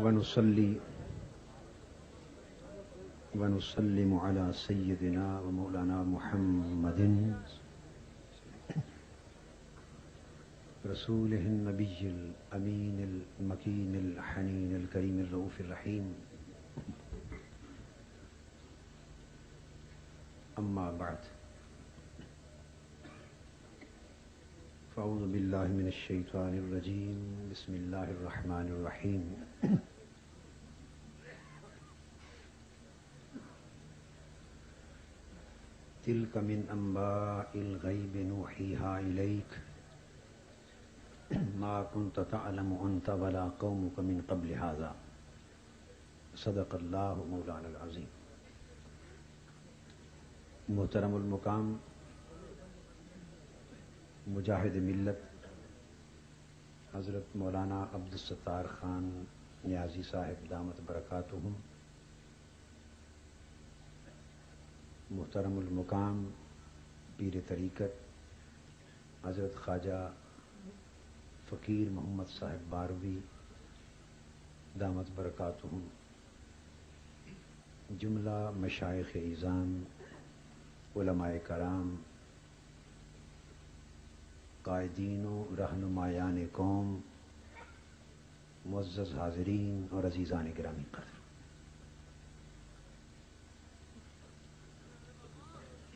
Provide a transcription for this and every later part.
ونصلي ونسلم على سيدنا ومولانا محمد رسوله النبي الأمين المكين الحنين الكريم الرؤوف الرحيم. أما بعد، فأعوذ بالله من الشيطان الرجيم. بسم الله الرحمن الرحيم. تلك من أنباء الغيب نوحيها إليك ما كنت تعلم أنت ولا قومك من قبل هذا. صدق الله مولانا العظيم. محترم المقام مجاہد ملت حضرت مولانا عبدالستار خان نیازی صاحب دامت برکاتہم، محترم المقام پیر طریقت حضرت خواجہ فقیر محمد صاحب باروی دامت برکاتہم، جملہ مشائخ اعظام، علماء کرام، قائدین و رہنمایان قوم، معزز حاضرین اور عزیزان گرامی قدر،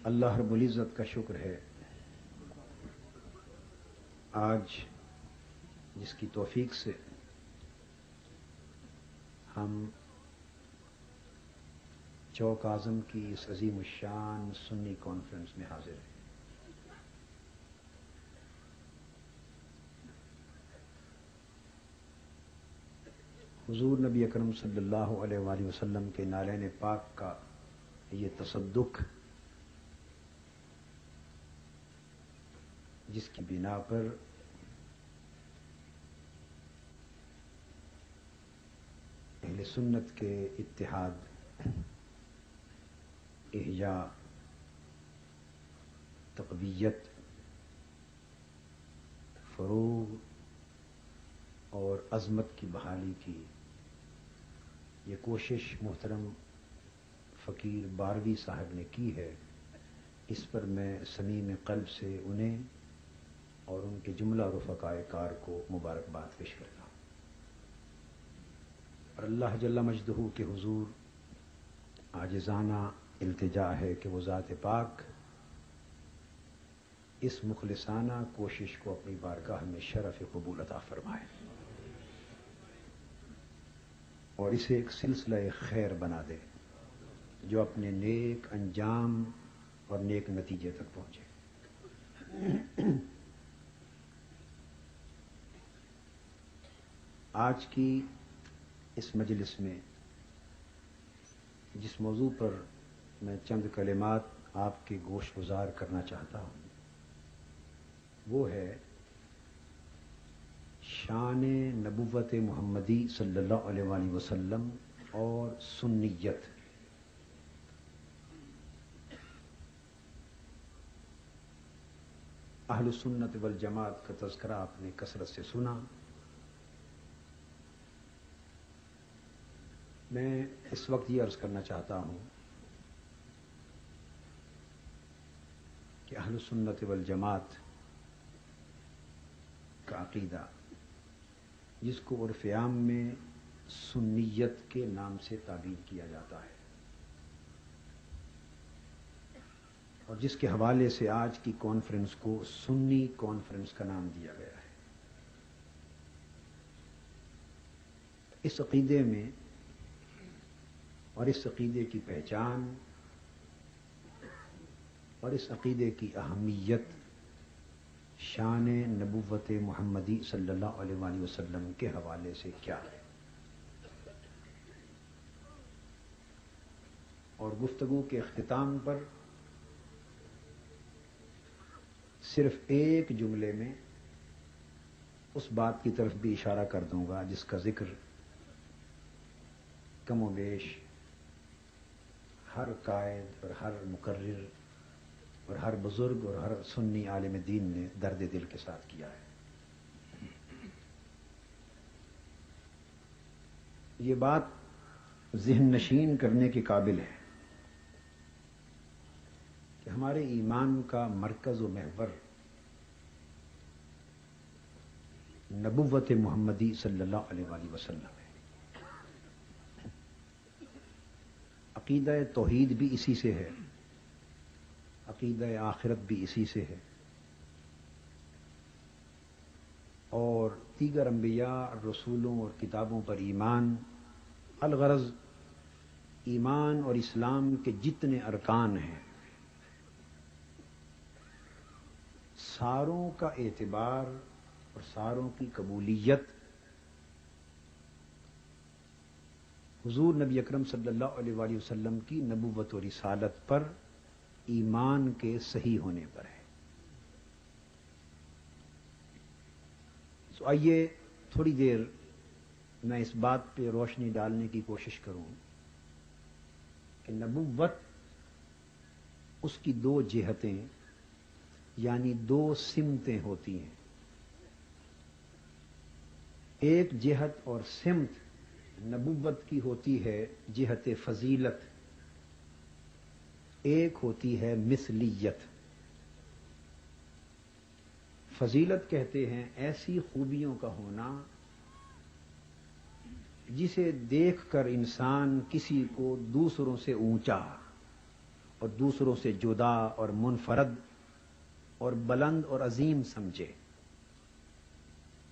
اللہ رب العزت کا شکر ہے آج جس کی توفیق سے ہم چوک اعظم کی اس عظیم الشان سنی کانفرنس میں حاضر ہیں۔ حضور نبی اکرم صلی اللہ علیہ وآلہ وسلم کے نالین پاک کا یہ تصدق جس کی بنا پر اہل سنت کے اتحاد، احیاء، تقویت، فروغ اور عظمت کی بحالی کی یہ کوشش محترم فقیر باروی صاحب نے کی ہے، اس پر میں صمیم قلب سے انہیں اور ان کے جملہ رفقائے کار کو مبارکباد پیش کرتا ہوں، اور اللہ جل مجدہ کے حضور عاجزانہ التجا ہے کہ وہ ذات پاک اس مخلصانہ کوشش کو اپنی بارگاہ میں شرف قبول عطا فرمائے اور اسے ایک سلسلہ خیر بنا دے جو اپنے نیک انجام اور نیک نتیجے تک پہنچے۔ آج کی اس مجلس میں جس موضوع پر میں چند کلمات آپ کے گوش گزار کرنا چاہتا ہوں وہ ہے شان نبوت محمدی صلی اللہ علیہ وآلہ وسلم اور سنیت۔ اہل سنت والجماعت کا تذکرہ آپ نے کثرت سے سنا۔ میں اس وقت یہ عرض کرنا چاہتا ہوں کہ اہل سنت والجماعت کا عقیدہ جس کو عرف عام میں سنیت کے نام سے تعبیر کیا جاتا ہے اور جس کے حوالے سے آج کی کانفرنس کو سنی کانفرنس کا نام دیا گیا ہے، اس عقیدے میں اور اس عقیدے کی پہچان اور اس عقیدے کی اہمیت شان نبوت محمدی صلی اللہ علیہ وآلہ وسلم کے حوالے سے کیا ہے، اور گفتگو کے اختتام پر صرف ایک جملے میں اس بات کی طرف بھی اشارہ کر دوں گا جس کا ذکر کم و بیش ہر قائد اور ہر مقرر اور ہر بزرگ اور ہر سنی عالم دین نے درد دل کے ساتھ کیا ہے۔ یہ بات ذہن نشین کرنے کے قابل ہے کہ ہمارے ایمان کا مرکز و محور نبوت محمدی صلی اللہ علیہ وآلہ وسلم ہے. عقیدہ توحید بھی اسی سے ہے، عقیدہ آخرت بھی اسی سے ہے، اور دیگر انبیاء، رسولوں اور کتابوں پر ایمان، الغرض ایمان اور اسلام کے جتنے ارکان ہیں ساروں کا اعتبار اور ساروں کی قبولیت حضور نبی اکرم صلی اللہ علیہ وآلہ وسلم کی نبوت و رسالت پر ایمان کے صحیح ہونے پر ہے. تو آئیے تھوڑی دیر میں اس بات پہ روشنی ڈالنے کی کوشش کروں کہ نبوت اس کی دو جہتیں یعنی دو سمتیں ہوتی ہیں. ایک جہت اور سمت نبوت کی ہوتی ہے جہت فضیلت، ایک ہوتی ہے مثلیت. فضیلت کہتے ہیں ایسی خوبیوں کا ہونا جسے دیکھ کر انسان کسی کو دوسروں سے اونچا اور دوسروں سے جدا اور منفرد اور بلند اور عظیم سمجھے.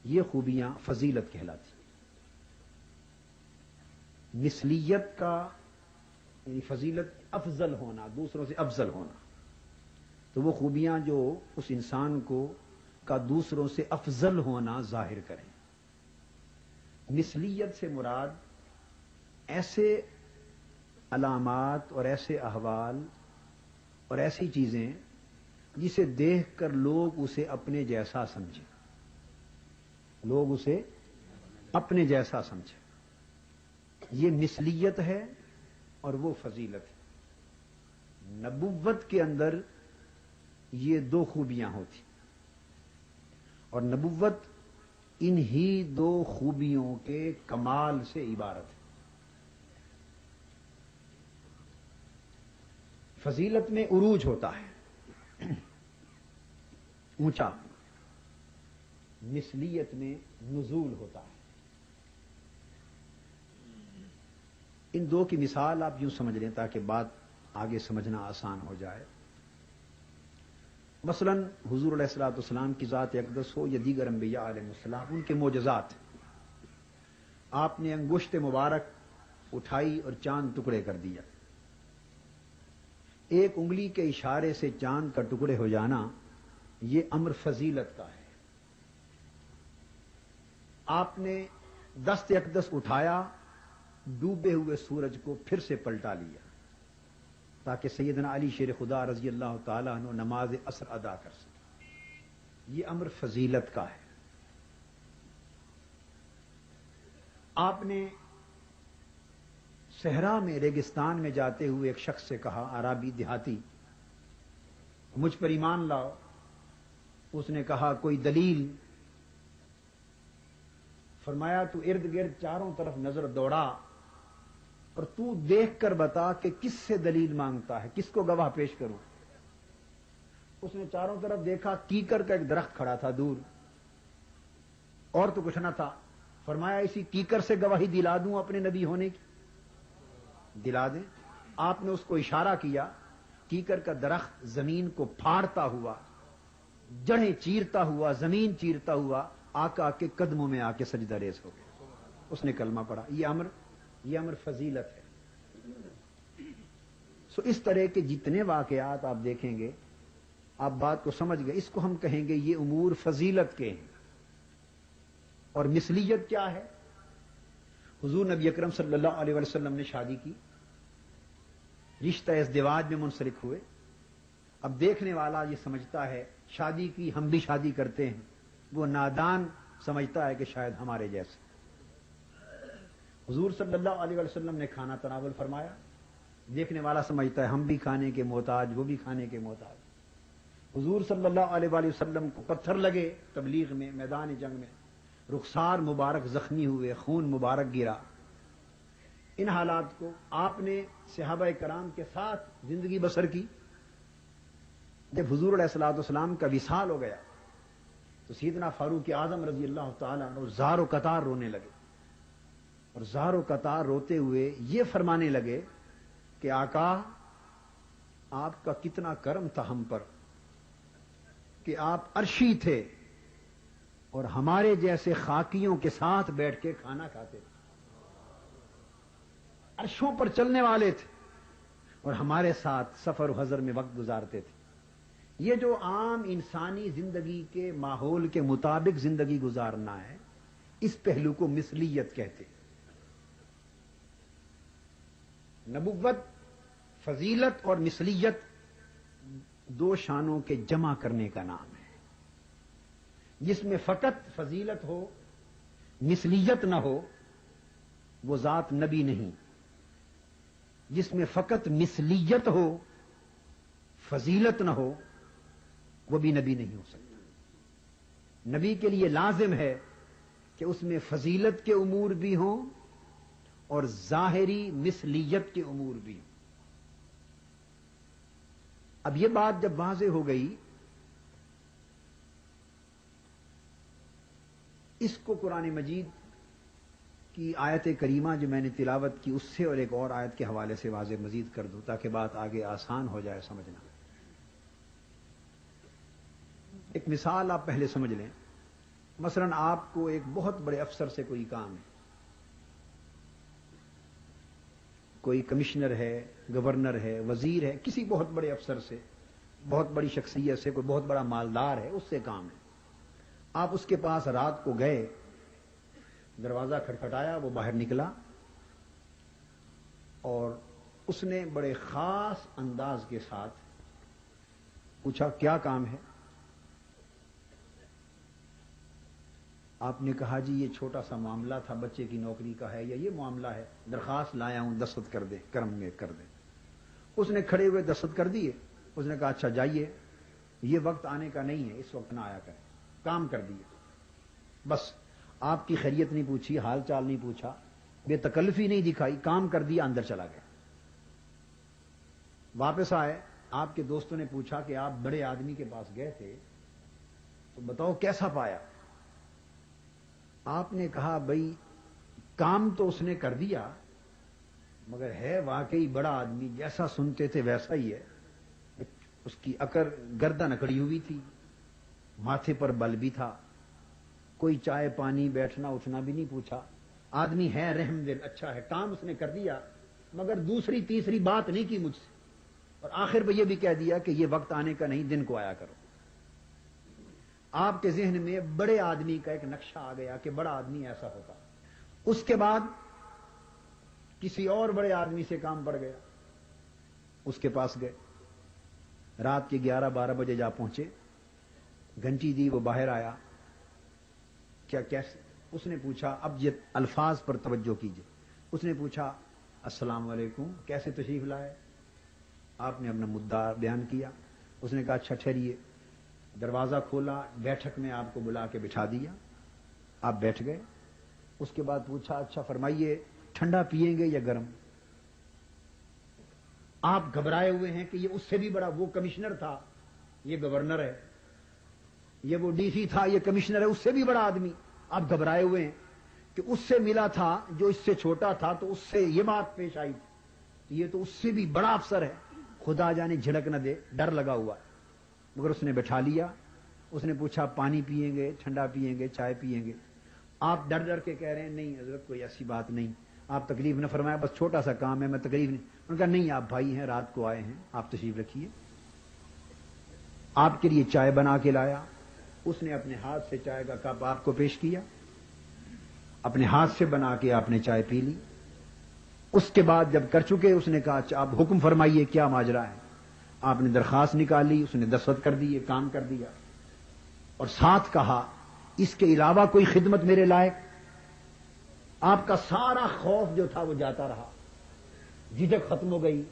یہ خوبیاں فضیلت کہلاتی. مثلیت کا یعنی فضیلت افضل ہونا، دوسروں سے افضل ہونا، تو وہ خوبیاں جو اس انسان کو کا دوسروں سے افضل ہونا ظاہر کریں. مثلیت سے مراد ایسے علامات اور ایسے احوال اور ایسی چیزیں جسے دیکھ کر لوگ اسے اپنے جیسا سمجھیں، لوگ اسے اپنے جیسا سمجھیں. یہ مثلیت ہے اور وہ فضیلت ہے. نبوت کے اندر یہ دو خوبیاں ہوتی اور نبوت انہی دو خوبیوں کے کمال سے عبارت ہے. فضیلت میں عروج ہوتا ہے، اونچا، مثلیت میں نزول ہوتا ہے. ان دو کی مثال آپ یوں سمجھ لیں تاکہ بات آگے سمجھنا آسان ہو جائے. مثلا حضور علیہ الصلوۃ والسلام کی ذات اقدس ہو یا دیگر انبیاء علیہ السلام، ان کے معجزات. آپ نے انگشت مبارک اٹھائی اور چاند ٹکڑے کر دیا. ایک انگلی کے اشارے سے چاند کا ٹکڑے ہو جانا یہ امر فضیلت کا ہے. آپ نے دست اقدس اٹھایا، ڈوبے ہوئے سورج کو پھر سے پلٹا لیا تاکہ سیدنا علی شیر خدا رضی اللہ تعالیٰ عنہ نماز عصر ادا کر سکے. یہ امر فضیلت کا ہے. آپ نے صحرا میں ریگستان میں جاتے ہوئے ایک شخص سے کہا، عربی دیہاتی، مجھ پر ایمان لاؤ. اس نے کہا کوئی دلیل؟ فرمایا تو ارد گرد چاروں طرف نظر دوڑا اور تو دیکھ کر بتا کہ کس سے دلیل مانگتا ہے، کس کو گواہ پیش کروں. اس نے چاروں طرف دیکھا، کیکر کا ایک درخت کھڑا تھا دور، اور تو کچھ نہ تھا. فرمایا اسی کیکر سے گواہی دلا دوں اپنے نبی ہونے کی؟ دلا دیں. آپ نے اس کو اشارہ کیا، کیکر کا درخت زمین کو پھاڑتا ہوا، جڑیں چیرتا ہوا، زمین چیرتا ہوا آقا کے قدموں میں آ کے سجدہ ریز ہو گیا. اس نے کلمہ پڑھا. یہ امر فضیلت ہے. سو اس طرح کے جتنے واقعات آپ دیکھیں گے آپ بات کو سمجھ گئے. اس کو ہم کہیں گے یہ امور فضیلت کے ہیں. اور مثلیت کیا ہے؟ حضور نبی اکرم صلی اللہ علیہ وسلم نے شادی کی، رشتہ ازدواج میں منسلک ہوئے. اب دیکھنے والا یہ سمجھتا ہے شادی کی، ہم بھی شادی کرتے ہیں. وہ نادان سمجھتا ہے کہ شاید ہمارے جیسے. حضور صلی اللہ علیہ وسلم نے کھانا تناول فرمایا، دیکھنے والا سمجھتا ہے ہم بھی کھانے کے محتاج، وہ بھی کھانے کے محتاج. حضور صلی اللہ علیہ وسلم کو پتھر لگے تبلیغ میں، میدان جنگ میں، رخسار مبارک زخمی ہوئے، خون مبارک گرا. ان حالات کو آپ نے صحابہ کرام کے ساتھ زندگی بسر کی. جب حضور علیہ الصلوۃ والسلام کا وصال ہو گیا تو سیدنا فاروق اعظم رضی اللہ تعالیٰ عنہ زار و قطار رونے لگے, اور زار و قطار روتے ہوئے یہ فرمانے لگے کہ آقا آپ کا کتنا کرم تھا ہم پر کہ آپ عرشی تھے اور ہمارے جیسے خاکیوں کے ساتھ بیٹھ کے کھانا کھاتے تھے. عرشوں پر چلنے والے تھے اور ہمارے ساتھ سفر و حضر میں وقت گزارتے تھے. یہ جو عام انسانی زندگی کے ماحول کے مطابق زندگی گزارنا ہے, اس پہلو کو مثلیت کہتے ہیں. نبوت, فضیلت اور مثلیت دو شانوں کے جمع کرنے کا نام ہے. جس میں فقط فضیلت ہو, مثلیت نہ ہو, وہ ذات نبی نہیں. جس میں فقط مثلیت ہو, فضیلت نہ ہو, وہ بھی نبی نہیں ہو سکتا. نبی کے لیے لازم ہے کہ اس میں فضیلت کے امور بھی ہوں اور ظاہری مثلیت کے امور بھی ہوں. اب یہ بات جب واضح ہو گئی, اس کو قرآن مجید کی آیت کریمہ جو میں نے تلاوت کی اس سے اور ایک اور آیت کے حوالے سے واضح مزید کر دوں تاکہ بات آگے آسان ہو جائے سمجھنا. ایک مثال آپ پہلے سمجھ لیں. مثلا آپ کو ایک بہت بڑے افسر سے کوئی کام ہے, کوئی کمشنر ہے, گورنر ہے, وزیر ہے, کسی بہت بڑے افسر سے, بہت بڑی شخصیت سے, کوئی بہت بڑا مالدار ہے, اس سے کام ہے. آپ اس کے پاس رات کو گئے, دروازہ کھٹکھٹایا, وہ باہر نکلا اور اس نے بڑے خاص انداز کے ساتھ پوچھا کیا کام ہے. آپ نے کہا جی یہ چھوٹا سا معاملہ تھا, بچے کی نوکری کا ہے یا یہ معاملہ ہے, درخواست لایا ہوں, دستخط کر دے, کرم میں کر دے. اس نے کھڑے ہوئے دستخط کر دیے. اس نے کہا اچھا جائیے, یہ وقت آنے کا نہیں ہے, اس وقت نہ آیا کرے. کام کر دیے. بس آپ کی خیریت نہیں پوچھی, حال چال نہیں پوچھا, بے تکلفی نہیں دکھائی, کام کر دیا, اندر چلا گیا. واپس آئے, آپ کے دوستوں نے پوچھا کہ آپ بڑے آدمی کے پاس گئے تھے تو بتاؤ کیسا پایا. آپ نے کہا بھائی کام تو اس نے کر دیا مگر ہے واقعی بڑا آدمی, جیسا سنتے تھے ویسا ہی ہے. اس کی اکڑ گردن اکڑی ہوئی تھی, ماتھے پر بل بھی تھا, کوئی چائے پانی بیٹھنا اٹھنا بھی نہیں پوچھا. آدمی ہے رحم دل, اچھا ہے, کام اس نے کر دیا مگر دوسری تیسری بات نہیں کی مجھ سے, اور آخر میں یہ بھی کہہ دیا کہ یہ وقت آنے کا نہیں, دن کو آیا کرو. آپ کے ذہن میں بڑے آدمی کا ایک نقشہ آ گیا کہ بڑا آدمی ایسا ہوتا. اس کے بعد کسی اور بڑے آدمی سے کام پڑ گیا, اس کے پاس گئے, رات کے 11-12 بجے جا پہنچے, گھنٹی دی, وہ باہر آیا. کیا کیسے؟ اس نے پوچھا, اب یہ الفاظ پر توجہ کیجئے. اس نے پوچھا السلام علیکم, کیسے تشریف لائے؟ آپ نے اپنا مدعا بیان کیا. اس نے کہا اچھا ٹھہریے. دروازہ کھولا, بیٹھک میں آپ کو بلا کے بٹھا دیا, آپ بیٹھ گئے. اس کے بعد پوچھا اچھا فرمائیے ٹھنڈا پئیں گے یا گرم؟ آپ گھبرائے ہوئے ہیں کہ یہ اس سے بھی بڑا, وہ کمشنر تھا یہ گورنر ہے, یہ وہ ڈی سی تھا یہ کمشنر ہے, اس سے بھی بڑا آدمی. آپ گھبرائے ہوئے ہیں کہ اس سے ملا تھا جو اس سے چھوٹا تھا تو اس سے یہ بات پیش آئی تھی, یہ تو اس سے بھی بڑا افسر ہے, خدا جانے جھڑک نہ دے, ڈر لگا ہوا ہے. مگر اس نے بٹھا لیا. اس نے پوچھا پانی پئیں گے, ٹھنڈا پئیں گے, چائے پئیں گے؟ آپ ڈر ڈر کے کہہ رہے ہیں نہیں حضرت کوئی ایسی بات نہیں, آپ تکلیف نہ فرمائیں, بس چھوٹا سا کام ہے, میں تکلیف نہیں. انہوں نے کہا نہیں آپ بھائی ہیں, رات کو آئے ہیں, آپ تشریف رکھیے. آپ کے لیے چائے بنا کے لایا. اس نے اپنے ہاتھ سے چائے کا کپ آپ کو پیش کیا, اپنے ہاتھ سے بنا کے آپ نے چائے پی لی. اس کے بعد جب کر چکے اس نے کہا اچھا آپ حکم فرمائیے کیا ماجرا ہے. آپ نے درخواست نکالی, اس نے دستخط کر دیے, کام کر دیا, اور ساتھ کہا اس کے علاوہ کوئی خدمت میرے لائق. آپ کا سارا خوف جو تھا وہ جاتا رہا, جھجک ختم ہو گئی,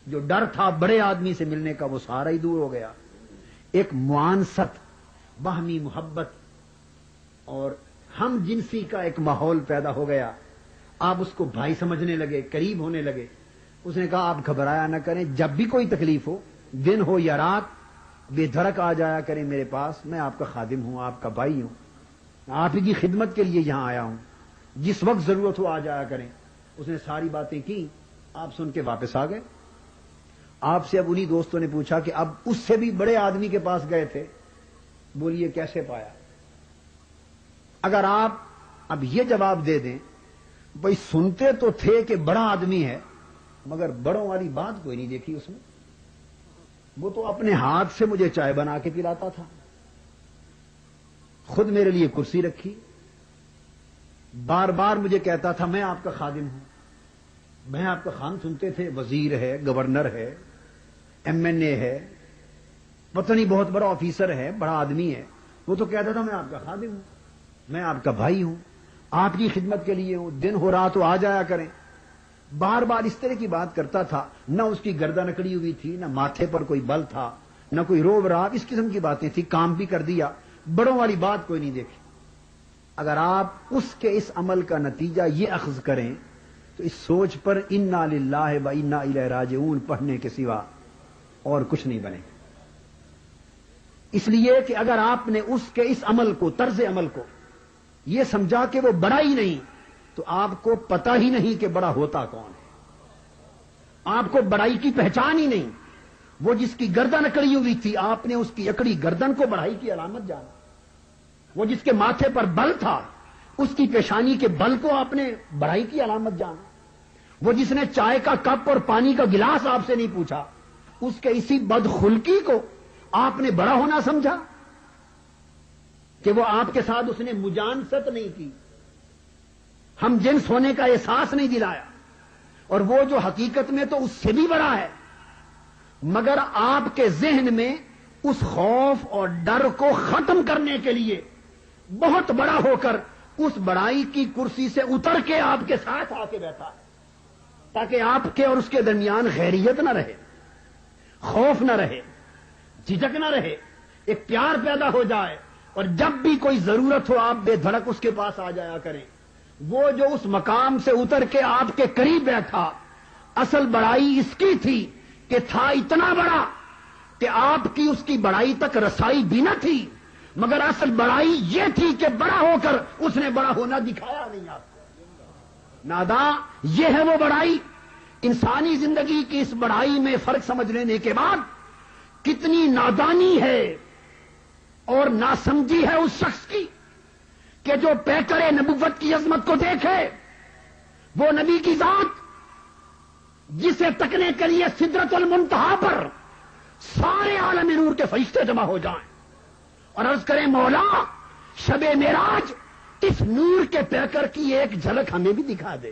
جو ڈر تھا بڑے آدمی سے ملنے کا وہ سارا ہی دور ہو گیا. ایک معانست, باہمی محبت اور ہم جنسی کا ایک ماحول پیدا ہو گیا. آپ اس کو بھائی سمجھنے لگے، قریب ہونے لگے۔ اس نے کہا آپ گھبرایا نہ کریں، جب بھی کوئی تکلیف ہو، دن ہو یا رات، بے دھڑک آ جایا کریں میرے پاس، میں آپ کا خادم ہوں، آپ کا بھائی ہوں، آپ کی خدمت کے لیے یہاں آیا ہوں، جس وقت ضرورت ہو آ جایا کریں۔ اس نے ساری باتیں کی، آپ سن کے واپس آ گئے۔ آپ سے اب انہی دوستوں نے پوچھا کہ اب اس سے بھی بڑے آدمی کے پاس گئے تھے، بولیے کیسے پایا؟ اگر آپ اب یہ جواب دے دیں، بھئی سنتے تو تھے کہ بڑا آدمی ہے، مگر بڑوں والی بات کوئی نہیں دیکھی اس میں، وہ تو اپنے ہاتھ سے مجھے چائے بنا کے پلاتا تھا، خود میرے لیے کرسی رکھی، بار بار مجھے کہتا تھا میں آپ کا خادم ہوں، میں آپ کا خان سنتے تھے، وزیر ہے، گورنر ہے، ایم این اے ہے، پتہ نہیں بہت بڑا آفیسر ہے، بڑا آدمی ہے، وہ تو کہتا تھا میں آپ کا خادم ہوں، میں آپ کا بھائی ہوں، آپ کی خدمت کے لیے ہوں، دن ہو رہا تو آ جایا کریں۔ بار بار اس طرح کی بات کرتا تھا، نہ اس کی گردن اکڑی ہوئی تھی، نہ ماتھے پر کوئی بل تھا، نہ کوئی روب رہا، اس قسم کی باتیں تھی، کام بھی کر دیا، بڑوں والی بات کوئی نہیں دیکھی۔ اگر آپ اس کے اس عمل کا نتیجہ یہ اخذ کریں تو اس سوچ پر انا للہ و انا الیہ راجعون پڑھنے کے سوا اور کچھ نہیں بنے۔ اس لیے کہ اگر آپ نے اس کے اس عمل کو، طرز عمل کو یہ سمجھا کہ وہ بڑا ہی نہیں، تو آپ کو پتہ ہی نہیں کہ بڑا ہوتا کون ہے، آپ کو بڑائی کی پہچان ہی نہیں۔ وہ جس کی گردن اکڑی ہوئی تھی، آپ نے اس کی اکڑی گردن کو بڑائی کی علامت جانا۔ وہ جس کے ماتھے پر بل تھا، اس کی پیشانی کے بل کو آپ نے بڑائی کی علامت جانا۔ وہ جس نے چائے کا کپ اور پانی کا گلاس آپ سے نہیں پوچھا، اس کے اسی بدخلقی کو آپ نے بڑا ہونا سمجھا کہ وہ آپ کے ساتھ اس نے مجانست نہیں کی، ہم جنس ہونے کا احساس نہیں دلایا، اور وہ جو حقیقت میں تو اس سے بھی بڑا ہے، مگر آپ کے ذہن میں اس خوف اور ڈر کو ختم کرنے کے لیے بہت بڑا ہو کر اس بڑائی کی کرسی سے اتر کے آپ کے ساتھ آ کے بیٹھا ہے، تاکہ آپ کے اور اس کے درمیان غیریت نہ رہے، خوف نہ رہے، جھجک نہ رہے، ایک پیار پیدا ہو جائے، اور جب بھی کوئی ضرورت ہو آپ بے دھڑک اس کے پاس آ جایا کریں۔ وہ جو اس مقام سے اتر کے آپ کے قریب بیٹھا، اصل بڑائی اس کی تھی کہ تھا اتنا بڑا کہ آپ کی اس کی بڑائی تک رسائی بھی نہ تھی، مگر اصل بڑائی یہ تھی کہ بڑا ہو کر اس نے بڑا ہونا دکھایا نہیں آپ کو۔ ناداں یہ ہے وہ بڑائی۔ انسانی زندگی کی اس بڑائی میں فرق سمجھ لینے کے بعد کتنی نادانی ہے اور ناسمجھی ہے اس شخص کی کہ جو پیکر نبوت کی عظمت کو دیکھے، وہ نبی کی ذات جسے تکنے کے لیے سدرۃ المنتہا پر سارے عالم نور کے فرشتے جمع ہو جائیں اور عرض کریں مولا شب معراج اس نور کے پیکر کی ایک جھلک ہمیں بھی دکھا دے۔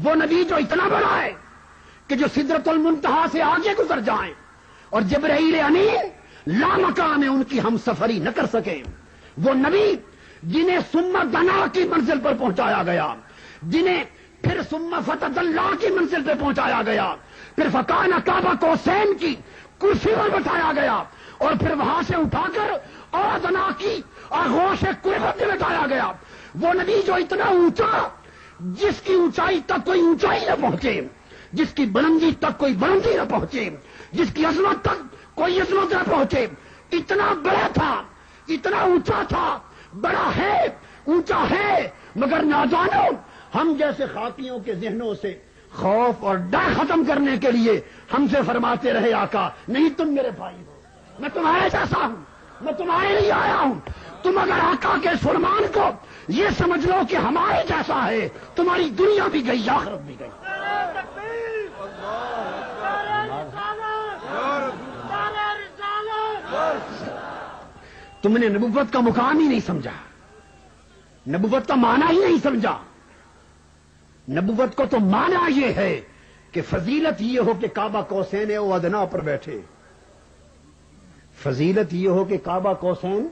وہ نبی جو اتنا بڑا ہے کہ جو سدرۃ المنتہا سے آگے گزر جائیں اور جبرائیل امین لامکان میں ان کی ہم سفری نہ کر سکیں، وہ نبی جنہیں ثم دنا کی منزل پر پہنچایا گیا، جنہیں پھر ثم فتدلی کی منزل پہ پہنچایا گیا، پھر فکان کعبہ قوسین کی کرسی پر بٹھایا گیا، اور پھر وہاں سے اٹھا کر ادنا کی آغوش قربت میں بٹھایا گیا۔ وہ نبی جو اتنا اونچا، جس کی اونچائی تک کوئی اونچائی نہ پہنچے، جس کی بلندی تک کوئی بلندی نہ پہنچے، جس کی عظمت تک کوئی عظمت نہ پہنچے، اتنا بڑا تھا، اتنا اونچا تھا، بڑا ہے، اونچا ہے، مگر نادانوں ہم جیسے خاکیوں کے ذہنوں سے خوف اور ڈر ختم کرنے کے لیے ہم سے فرماتے رہے آقا نہیں تم میرے بھائی ہو، میں تمہارے جیسا ہوں، میں تمہارے لیے آیا ہوں۔ تم اگر آقا کے فرمان کو یہ سمجھ لو کہ ہمارے جیسا ہے، تمہاری دنیا بھی گئی، آخرت بھی گئی۔ تم نے نبوت کا مقام ہی نہیں سمجھا، نبوت کا معنی ہی نہیں سمجھا۔ نبوت کو تو معنی یہ ہے کہ فضیلت یہ ہو کہ کعبہ قوسین و ادنا پر بیٹھے، فضیلت یہ ہو کہ کعبہ قوسین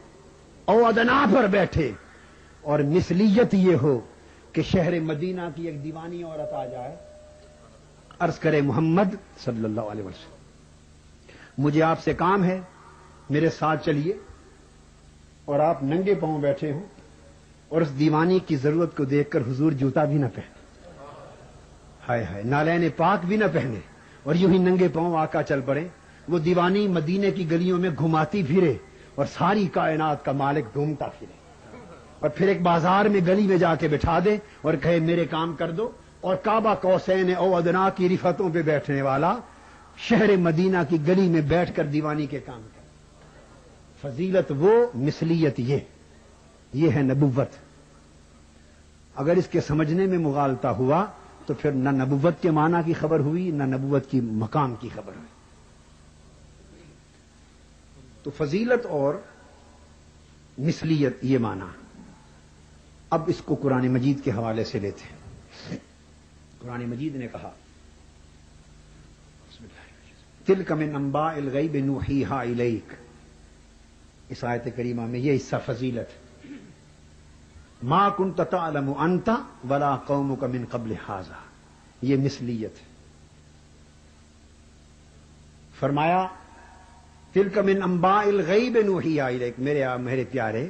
او ادنا پر بیٹھے، اور مثلیت یہ ہو کہ شہر مدینہ کی ایک دیوانی عورت آ جائے، عرض کرے محمد صلی اللہ علیہ وسلم مجھے آپ سے کام ہے، میرے ساتھ چلیے، اور آپ ننگے پاؤں بیٹھے ہوں اور اس دیوانی کی ضرورت کو دیکھ کر حضور جوتا بھی نہ پہنے، ہائے ہائے، نالین پاک بھی نہ پہنے، اور یوں ہی ننگے پاؤں آقا چل پڑے۔ وہ دیوانی مدینے کی گلیوں میں گھماتی پھرے اور ساری کائنات کا مالک گھومتا پھرے، اور پھر ایک بازار میں گلی میں جا کے بٹھا دے اور کہے میرے کام کر دو، اور کعبہ قوسین او ادنا کی رفتوں پہ بیٹھنے والا شہر مدینہ کی گلی میں بیٹھ کر دیوانی کے کام کرے۔ فضیلت وہ، مثلیت یہ ہے نبوت۔ اگر اس کے سمجھنے میں مغالطہ ہوا تو پھر نہ نبوت کے معنی کی خبر ہوئی، نہ نبوت کی مقام کی خبر ہوئی۔ تو فضیلت اور مثلیت یہ معنی۔ اب اس کو قرآن مجید کے حوالے سے لیتے ہیں۔ قرآن مجید نے کہا تلک من انباء الغیب نوحیہا الیک، اس آیت کریمہ میں یہ حصہ فضیلت۔ ما کنت تعلم انت ولا قومک من قبل ھذا، یہ مثلیت۔ فرمایا تلک من انباء الغیب نوحیہا الیک، میرے پیارے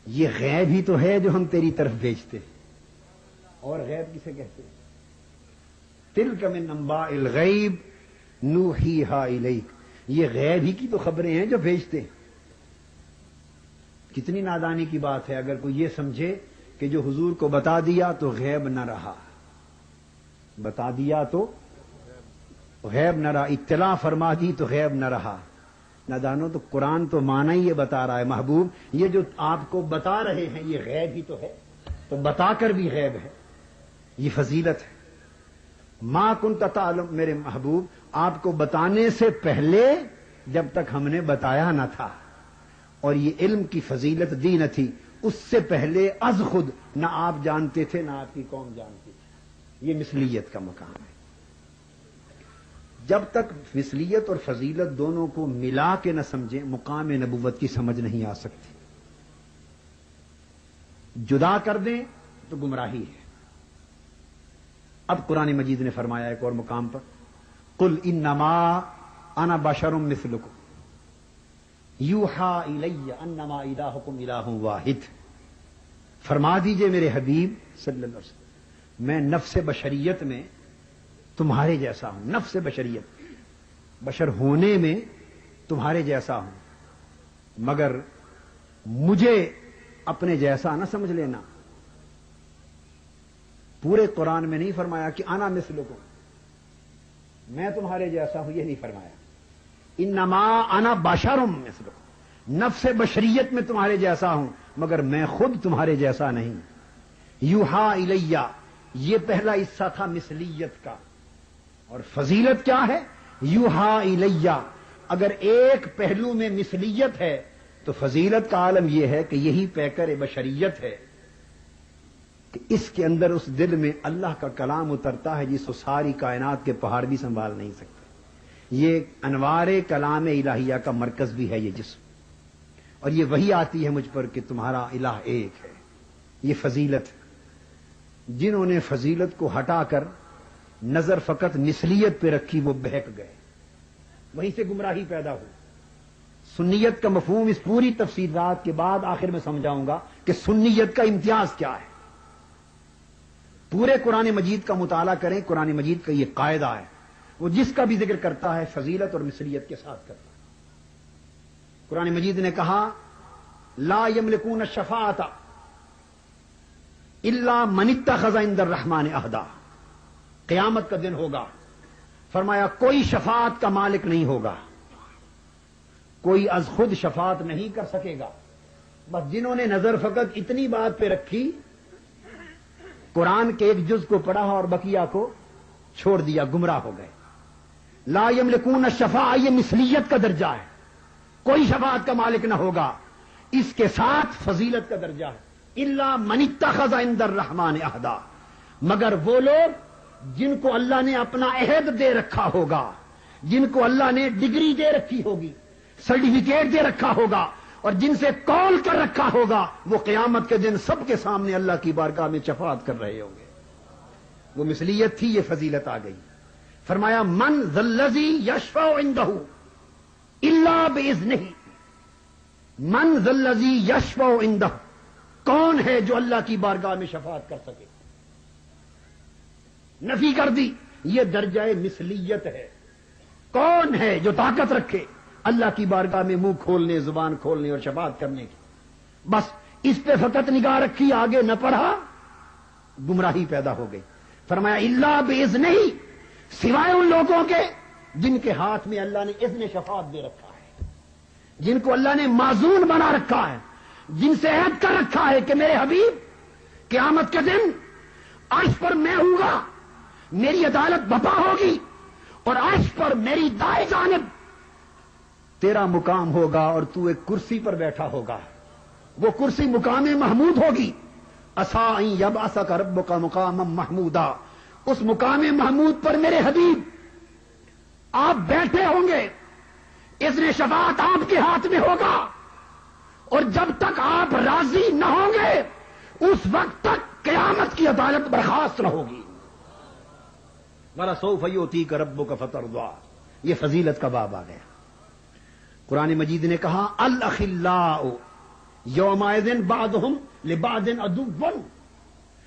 یہ غیب ہی تو ہے جو ہم تیری طرف بھیجتے ہیں۔ اور غیب کسے کہتے ہیں؟ تلک من انباء الغیب نوحیہا الیک، یہ غیب ہی کی تو خبریں ہیں جو بھیجتے ہیں۔ کتنی نادانی کی بات ہے اگر کوئی یہ سمجھے کہ جو حضور کو بتا دیا تو غیب نہ رہا، بتا دیا تو غیب نہ رہا، اطلاع فرما دی تو غیب نہ رہا۔ نادانو، تو قرآن تو معنی ہی یہ بتا رہا ہے محبوب، یہ جو آپ کو بتا رہے ہیں یہ غیب ہی تو ہے، تو بتا کر بھی غیب ہے، یہ فضیلت ہے۔ ما کنت تعلم، میرے محبوب آپ کو بتانے سے پہلے جب تک ہم نے بتایا نہ تھا، اور یہ علم کی فضیلت دی نہ تھی، اس سے پہلے از خود نہ آپ جانتے تھے نہ آپ کی قوم جانتی تھی۔ یہ مثلیت کا مقام ہے۔ جب تک مثلیت اور فضیلت دونوں کو ملا کے نہ سمجھیں، مقام نبوت کی سمجھ نہیں آ سکتی۔ جدا کر دیں تو گمراہی ہے۔ اب قرآن مجید نے فرمایا ایک اور مقام پر قل انما انا بشر مثلکم یوحا الی انما الہکم الہ واحد، فرما دیجئے میرے حبیب صلی اللہ علیہ وسلم میں نفس بشریت میں تمہارے جیسا ہوں، نفس بشریت، بشر ہونے میں تمہارے جیسا ہوں، مگر مجھے اپنے جیسا نہ سمجھ لینا۔ پورے قرآن میں نہیں فرمایا کہ انا مثلکم، میں تمہارے جیسا ہوں، یہ نہیں فرمایا۔ انما انا بشر مثلکم، نفس بشریت میں تمہارے جیسا ہوں مگر میں خود تمہارے جیسا نہیں۔ یوحا الیہ، یہ پہلا حصہ تھا مثلیت کا، اور فضیلت کیا ہے؟ یوحا الیہ۔ اگر ایک پہلو میں مثلیت ہے تو فضیلت کا عالم یہ ہے کہ یہی پیکر بشریت ہے کہ اس کے اندر اس دل میں اللہ کا کلام اترتا ہے جس کو ساری کائنات کے پہاڑ بھی سنبھال نہیں سکتے۔ یہ انوار کلام الہیہ کا مرکز بھی ہے یہ جسم، اور یہ وہی آتی ہے مجھ پر کہ تمہارا الہ ایک ہے۔ یہ فضیلت ہے۔ جنہوں نے فضیلت کو ہٹا کر نظر فقط مثلیت پہ رکھی وہ بہک گئے، وہیں سے گمراہی پیدا ہوئی۔ سنیت کا مفہوم اس پوری تفصیلات کے بعد آخر میں سمجھاؤں گا کہ سنیت کا امتیاز کیا ہے۔ پورے قرآن مجید کا مطالعہ کریں، قرآن مجید کا یہ قاعدہ ہے، وہ جس کا بھی ذکر کرتا ہے فضیلت اور مثلیت کے ساتھ کرتا ہے۔ قرآن مجید نے کہا لا یملکون الشفاعۃ الا من اتخذ عند الرحمن عہدا، قیامت کا دن ہوگا، فرمایا کوئی شفاعت کا مالک نہیں ہوگا، کوئی از خود شفاعت نہیں کر سکے گا، بس جنہوں نے نظر فقط اتنی بات پہ رکھی، قرآن کے ایک جز کو پڑھا اور بقیہ کو چھوڑ دیا، گمراہ ہو گئے۔ لا یملکون الشفاعۃ، یہ مثلیت کا درجہ ہے، کوئی شفاعت کا مالک نہ ہوگا۔ اس کے ساتھ فضیلت کا درجہ ہے الا من اتخذ عند الرحمن عہدا، مگر وہ لوگ جن کو اللہ نے اپنا عہد دے رکھا ہوگا، جن کو اللہ نے ڈگری دے رکھی ہوگی، سرٹیفکیٹ دے رکھا ہوگا، اور جن سے کال کر رکھا ہوگا، وہ قیامت کے دن سب کے سامنے اللہ کی بارگاہ میں شفاعت کر رہے ہوں گے۔ وہ مثلیت تھی، یہ فضیلت آ گئی۔ فرمایا من ذا الذی یشفع عندہ الا باذنہ، من ذا الذی یشفع عندہ، کون ہے جو اللہ کی بارگاہ میں شفاعت کر سکے؟ نفی کر دی، یہ درجہ مثلیت ہے۔ کون ہے جو طاقت رکھے اللہ کی بارگاہ میں منہ کھولنے، زبان کھولنے اور شفاعت کرنے کی؟ بس اس پہ فقط نگاہ رکھی، آگے نہ پڑھا، گمراہی پیدا ہو گئی۔ فرمایا اللہ باذنہ، سوائے ان لوگوں کے جن کے ہاتھ میں اللہ نے اذن شفاعت دے رکھا ہے، جن کو اللہ نے معزون بنا رکھا ہے، جن سے عہد کر رکھا ہے کہ میرے حبیب قیامت کے دن عرش پر میں ہوں گا، میری عدالت بپا ہوگی، اور عرش پر میری دائیں جانب تیرا مقام ہوگا، اور تو ایک کرسی پر بیٹھا ہوگا، وہ کرسی مقام محمود ہوگی۔ عسیٰ ان یبعثک ربک مقاما محمودا، اس مقام محمود پر میرے حبیب آپ بیٹھے ہوں گے، اذن شفاعت آپ کے ہاتھ میں ہوگا، اور جب تک آپ راضی نہ ہوں گے اس وقت تک قیامت کی عدالت برخاست نہ ہوگی۔ وَلَسَوْفَ يُؤْتِيكَ رَبُّكَ فَتَرْضَىٰ، یہ فضیلت کا باب آ گیا۔ قرآن مجید نے کہا الْأَخِلَّاءُ يَوْمَئِذٍ بَعْضُهُمْ لِبَعْضٍ عَدُوٌّ،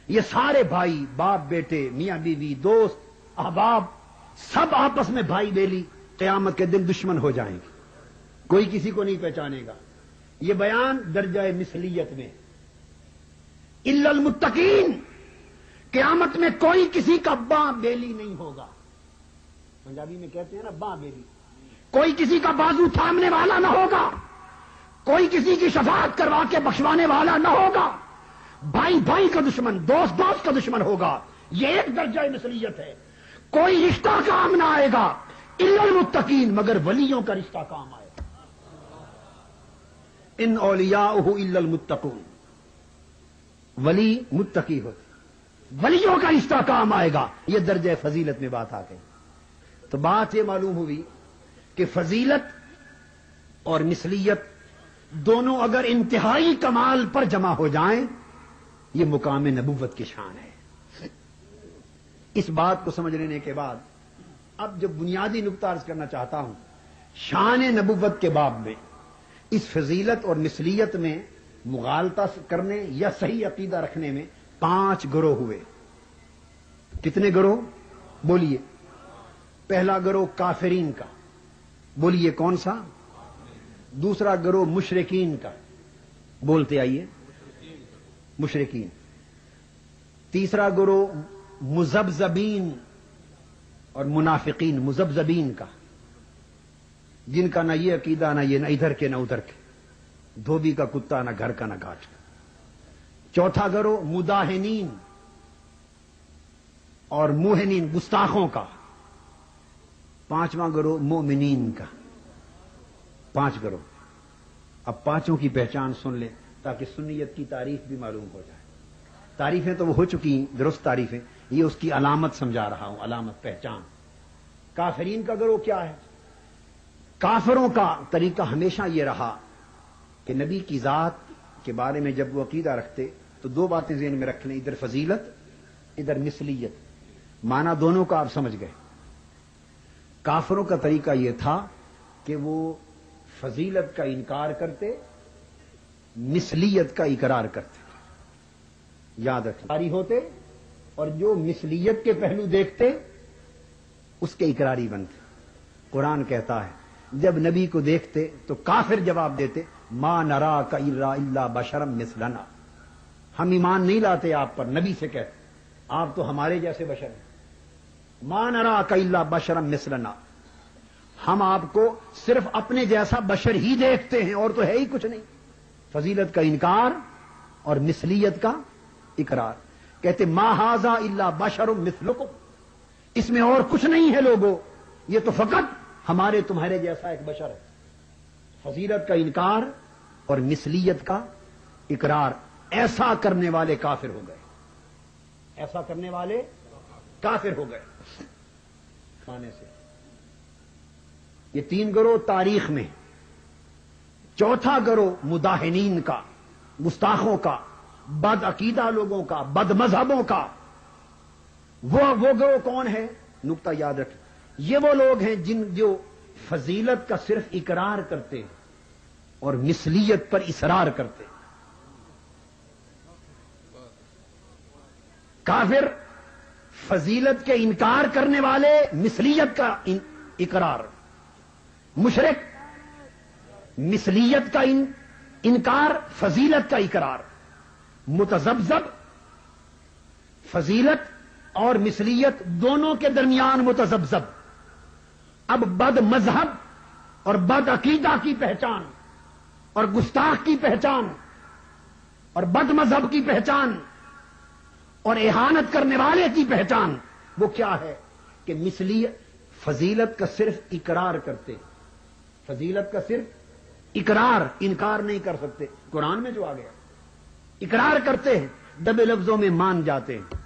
یہ سارے بھائی، باپ بیٹے، میاں بیوی، دوست، احباب، سب آپس میں بھائی بیلی قیامت کے دن دشمن ہو جائیں گے، کوئی کسی کو نہیں پہچانے گا۔ یہ بیان درجہ مثلیت میں۔ الا المتقین، قیامت میں کوئی کسی کا باں بیلی نہیں ہوگا۔ پنجابی میں کہتے ہیں نا باں بیلی، کوئی کسی کا بازو تھامنے والا نہ ہوگا، کوئی کسی کی شفاعت کروا کے بخشوانے والا نہ ہوگا، بھائی بھائی کا دشمن، دوست دوست کا دشمن ہوگا۔ یہ ایک درجہ مثلیت ہے۔ کوئی رشتہ کام نہ آئے گا الا المتقین، مگر ولیوں کا رشتہ کام آئے گا۔ ان اولیاءہ الا المتقون، ولی متقی ہوتے، ولیوں کا رشتہ کام آئے گا۔ یہ درجہ فضیلت میں بات آ گئی۔ تو بات یہ معلوم ہوئی کہ فضیلت اور مثلیت دونوں اگر انتہائی کمال پر جمع ہو جائیں، یہ مقام نبوت کی شان ہے۔ اس بات کو سمجھ لینے کے بعد اب جو بنیادی نقطہ عرض کرنا چاہتا ہوں، شان نبوت کے باب میں اس فضیلت اور مثلیت میں مغالطہ کرنے یا صحیح عقیدہ رکھنے میں 5 گروہ ہوئے۔ کتنے گروہ؟ بولیے۔ پہلا گروہ کافرین کا، بولیے کون سا؟ دوسرا گروہ مشرکین کا، بولتے آئیے، مشرکین۔ تیسرا گروہ مذبذبین اور منافقین، مذبذبین کا، جن کا نہ یہ عقیدہ، نہ یہ، نہ ادھر کے نہ ادھر کے، دھوبی کا کتا، نہ گھر کا نہ گھاٹ کا۔ چوتھا گروہ مداہنین اور موہنین، گستاخوں کا۔ پانچواں گروہ مومنین کا۔ 5 گروہ۔ اب پانچوں کی پہچان سن لیں تاکہ سنیت کی تعریف بھی معلوم ہو جائے۔ تعریفیں تو وہ ہو چکی ہیں، درست تعریفیں، یہ اس کی علامت سمجھا رہا ہوں، علامت، پہچان۔ کافرین کا گروہ کیا ہے؟ کافروں کا طریقہ ہمیشہ یہ رہا کہ نبی کی ذات کے بارے میں جب وہ عقیدہ رکھتے تو 2 باتیں ذہن میں رکھ لیں، ادھر فضیلت، ادھر مثلیت، معنی دونوں کا آپ سمجھ گئے۔ کافروں کا طریقہ یہ تھا کہ وہ فضیلت کا انکار کرتے، مثلیت کا اقرار کرتے۔ یاد رکھیں، ہوتے اور جو مثلیت کے پہلو دیکھتے اس کے اقراری بنتے۔ قرآن کہتا ہے جب نبی کو دیکھتے تو کافر جواب دیتے ما نراک الا بشرا مثلنا، ہم ایمان نہیں لاتے آپ پر، نبی سے کہتے آپ تو ہمارے جیسے بشر ہیں۔ ما نراک الا بشرا مثلنا، ہم آپ کو صرف اپنے جیسا بشر ہی دیکھتے ہیں اور تو ہے ہی کچھ نہیں۔ فضیلت کا انکار اور مثلیت کا اقرار۔ کہتے ما ھذا الا بشر مثلکم، اس میں اور کچھ نہیں ہے لوگوں، یہ تو فقط ہمارے تمہارے جیسا ایک بشر ہے۔ فضیلت کا انکار اور مثلیت کا اقرار، ایسا کرنے والے کافر ہو گئے، ایسا کرنے والے کافر ہو گئے کھانے سے۔ یہ 3 گروہ تاریخ میں۔ چوتھا گروہ مداہنین کا، گستاخوں کا، بد عقیدہ لوگوں کا، بد مذہبوں کا۔ وہ گروہ کون ہے؟ نقطہ یاد رکھیں، یہ وہ لوگ ہیں جو فضیلت کا صرف اقرار کرتے اور مثلیت پر اصرار کرتے۔ کافر فضیلت کے انکار کرنے والے مثلیت کا اقرار، مشرک مثلیت کا انکار، فضیلت کا اقرار، متذبذب فضیلت اور مثلیت دونوں کے درمیان متذبذب۔ اب بد مذہب اور بد عقیدہ کی پہچان اور گستاخ کی پہچان اور بد مذہب کی پہچان اور اہانت کرنے والے کی پہچان وہ کیا ہے کہ مثلیت فضیلت کا صرف اقرار کرتے، فضیلت کا صرف اقرار، انکار نہیں کر سکتے۔ قرآن میں جو آ گیا اقرار کرتے ہیں، دبے لفظوں میں مان جاتے ہیں،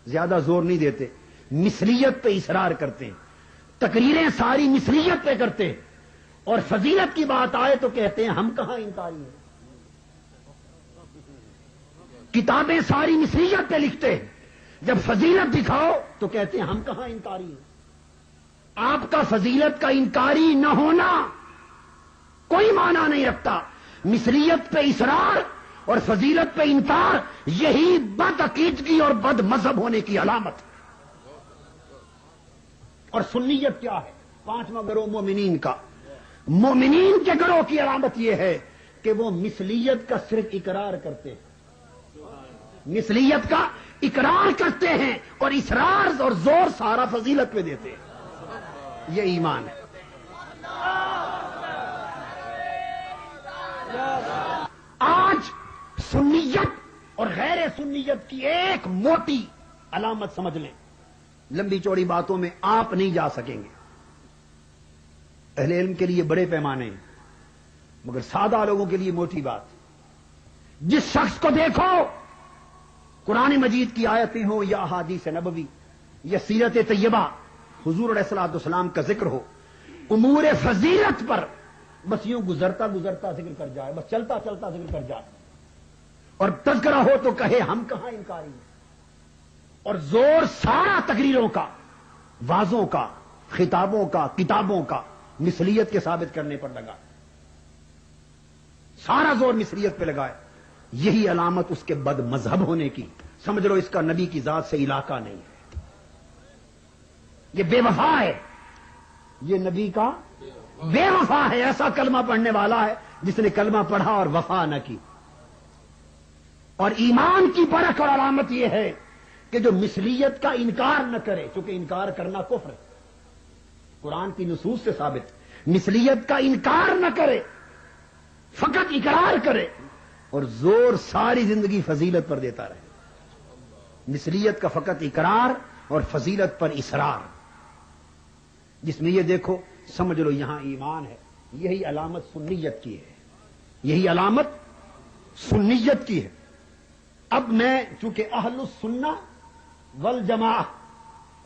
زیادہ زور نہیں دیتے، مثلیت پہ اصرار کرتے ہیں، تقریریں ساری مثلیت پہ کرتے ہیں، اور فضیلت کی بات آئے تو کہتے ہیں ہم کہاں انکاری ہیں، کتابیں ساری مثلیت پہ لکھتے ہیں، جب فضیلت دکھاؤ تو کہتے ہیں ہم کہاں انکاری ہیں۔ آپ کا فضیلت کا انکاری نہ ہونا کوئی معنی نہیں رکھتا، مثلیت پہ اصرار اور فضیلت پہ انکار یہی بد عقیدگی اور بد مذہب ہونے کی علامت ہے۔ اور سنیت کیا ہے؟ پانچواں گروہ مومنین کا، مومنین کے گروہ کی علامت یہ ہے کہ وہ مثلیت کا صرف اقرار کرتے ہیں، مثلیت کا اقرار کرتے ہیں اور اصرار اور زور سارا فضیلت پہ دیتے ہیں۔ یہ ایمان ہے۔ آج سنیت اور غیر سنیت کی ایک موٹی علامت سمجھ لیں، لمبی چوڑی باتوں میں آپ نہیں جا سکیں گے، اہل علم کے لیے بڑے پیمانے ہیں، مگر سادہ لوگوں کے لیے موٹی بات۔ جس شخص کو دیکھو قرآن مجید کی آیتیں ہوں یا احادیث نبوی یا سیرت طیبہ، حضور علیہ الصلوۃ والسلام کا ذکر ہو، امور فضیلت پر بس یوں گزرتا گزرتا ذکر کر جائے، بس چلتا چلتا ذکر کر جائے، اور تذکرہ ہو تو کہے ہم کہاں انکاری ہیں، اور زور سارا تقریروں کا، وعظوں کا، خطابوں کا، کتابوں کا مثلیت کے ثابت کرنے پر لگا، سارا زور مثلیت پہ لگائے، یہی علامت اس کے بد مذہب ہونے کی۔ سمجھ لو اس کا نبی کی ذات سے علاقہ نہیں ہے، یہ بے وفا ہے، یہ نبی کا بے وفا ہے۔ ایسا کلمہ پڑھنے والا ہے جس نے کلمہ پڑھا اور وفا نہ کی۔ اور ایمان کی پرکھ اور علامت یہ ہے کہ جو مثلیت کا انکار نہ کرے، چونکہ انکار کرنا کفر ہے، قرآن کی نصوص سے ثابت، مثلیت کا انکار نہ کرے، فقط اقرار کرے اور زور ساری زندگی فضیلت پر دیتا رہے۔ مثلیت کا فقط اقرار اور فضیلت پر اصرار، جس میں یہ دیکھو سمجھ لو یہاں ایمان ہے۔ یہی علامت سنیت کی ہے، یہی علامت سنیت کی ہے۔ اب میں چونکہ اہل السنہ والجماعہ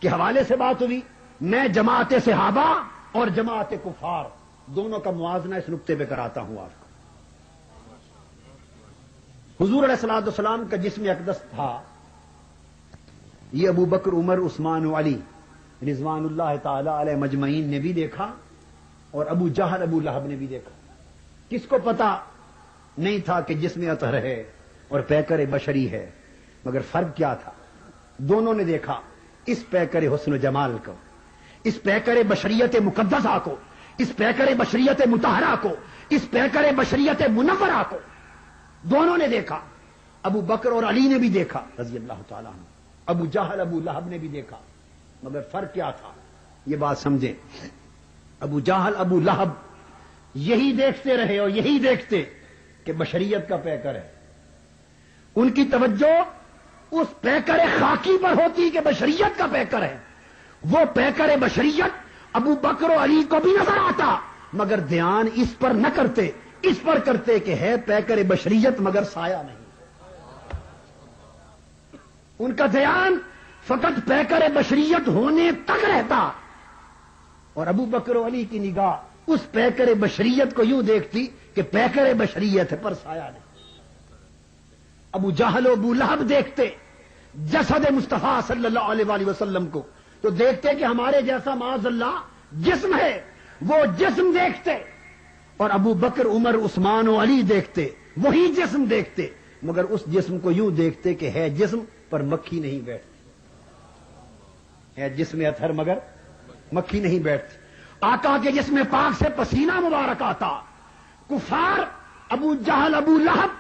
کے حوالے سے بات ہوئی، میں جماعت صحابہ اور جماعت کفار دونوں کا موازنہ اس نقطے پہ کراتا ہوں آپ کو۔ حضور علیہ الصلوۃ والسلام کا جسم اقدس تھا، یہ ابو بکر، عمر، عثمان و علی رضوان اللہ تعالی علیہ مجمعین نے بھی دیکھا، اور ابو جہل، ابو لہب نے بھی دیکھا۔ کس کو پتا نہیں تھا کہ جسم اطہر ہے اور پیکر بشری ہے، مگر فرق کیا تھا؟ دونوں نے دیکھا، اس پیکر حسن و جمال کو، اس پیکر بشریت مقدسہ کو، اس پیکر بشریت مطہرہ کو، اس پیکر بشریت منورہ کو دونوں نے دیکھا۔ ابو بکر اور علی نے بھی دیکھا رضی اللہ تعالیٰ عنہ، ابو جہل، ابو لہب نے بھی دیکھا، مگر فرق کیا تھا؟ یہ بات سمجھیں۔ ابو جہل، ابو لہب یہی دیکھتے رہے اور یہی دیکھتے کہ بشریت کا پیکر ہے، ان کی توجہ اس پیکر خاکی پر ہوتی کہ بشریت کا پیکر ہے۔ وہ پیکر بشریت ابو بکر و علی کو بھی نظر آتا، مگر دھیان اس پر نہ کرتے، اس پر کرتے کہ ہے پیکر بشریت مگر سایہ نہیں۔ ان کا دھیان فقط پیکر بشریت ہونے تک رہتا، اور ابو بکر و علی کی نگاہ اس پیکر بشریت کو یوں دیکھتی کہ پیکر بشریت پر سایہ نہیں۔ ابو جہل و ابو لہب دیکھتے جسد مصطفیٰ صلی اللہ علیہ وآلہ وسلم کو تو دیکھتے کہ ہمارے جیسا معاذ اللہ جسم ہے، وہ جسم دیکھتے، اور ابو بکر، عمر، عثمان و علی دیکھتے وہی جسم دیکھتے، مگر اس جسم کو یوں دیکھتے کہ ہے جسم پر مکھی نہیں بیٹھتی، ہے جسم اطہر مگر مکھی نہیں بیٹھتی۔ آقا کے جسم پاک سے پسینہ مبارک آتا، کفار ابو جہل ابو لہب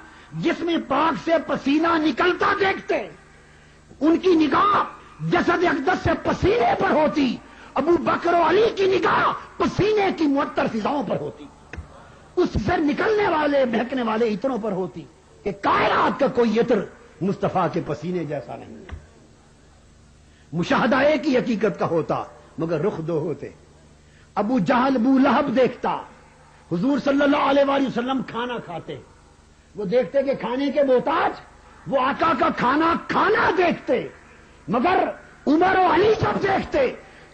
جسم پاک سے پسینہ نکلتا دیکھتے، ان کی نگاہ جسد اقدس سے پسینے پر ہوتی، ابو بکر و علی کی نگاہ پسینے کی معطر فضاؤں پر ہوتی، اس سے نکلنے والے بہکنے والے عطروں پر ہوتی کہ کائنات کا کوئی عطر مصطفیٰ کے پسینے جیسا نہیں ہے۔ مشاہدہ ایک ہی حقیقت کا ہوتا مگر رخ دو ہوتے۔ ابو جہل ابو لہب دیکھتا حضور صلی اللہ علیہ وآلہ وسلم کھانا کھاتے، وہ دیکھتے کہ کھانے کے محتاج، وہ آقا کا کھانا کھانا دیکھتے، مگر عمر و علی جب دیکھتے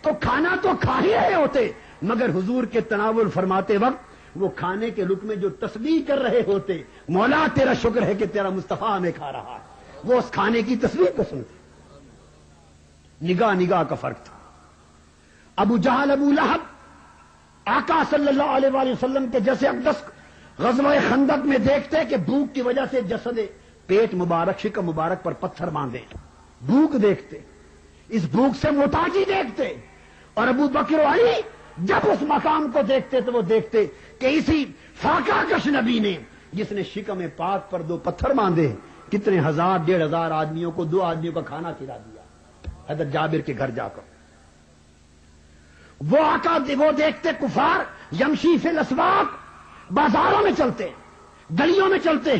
تو کھانا تو کھا ہی رہے ہوتے، مگر حضور کے تناول فرماتے وقت وہ کھانے کے لقمے جو تسبیح کر رہے ہوتے، مولا تیرا شکر ہے کہ تیرا مصطفیٰ ہمیں کھا رہا ہے، وہ اس کھانے کی تسبیح کو سنتے۔ نگاہ نگاہ کا فرق تھا۔ ابو جہل ابو لہب آقا صلی اللہ علیہ وآلہ وسلم کے جیسے اقدس غزوہ خندق میں دیکھتے کہ بھوک کی وجہ سے جسد پیٹ مبارک شکم مبارک پر پتھر باندھے، بھوک دیکھتے، اس بھوک سے محتاجی دیکھتے، اور ابو بکر و علی جب اس مقام کو دیکھتے تو وہ دیکھتے کہ اسی فاقہ کش نبی نے جس نے شکم پاک پر 2 پتھر باندھے کتنے ہزار 1,500 آدمیوں کو 2 آدمیوں کا کھانا کھلا دیا حضرت جابر کے گھر جا کر۔ وہ آقا وہ دیکھتے کفار یمشی فی الاسواق، بازاروں میں چلتے، گلیوں میں چلتے،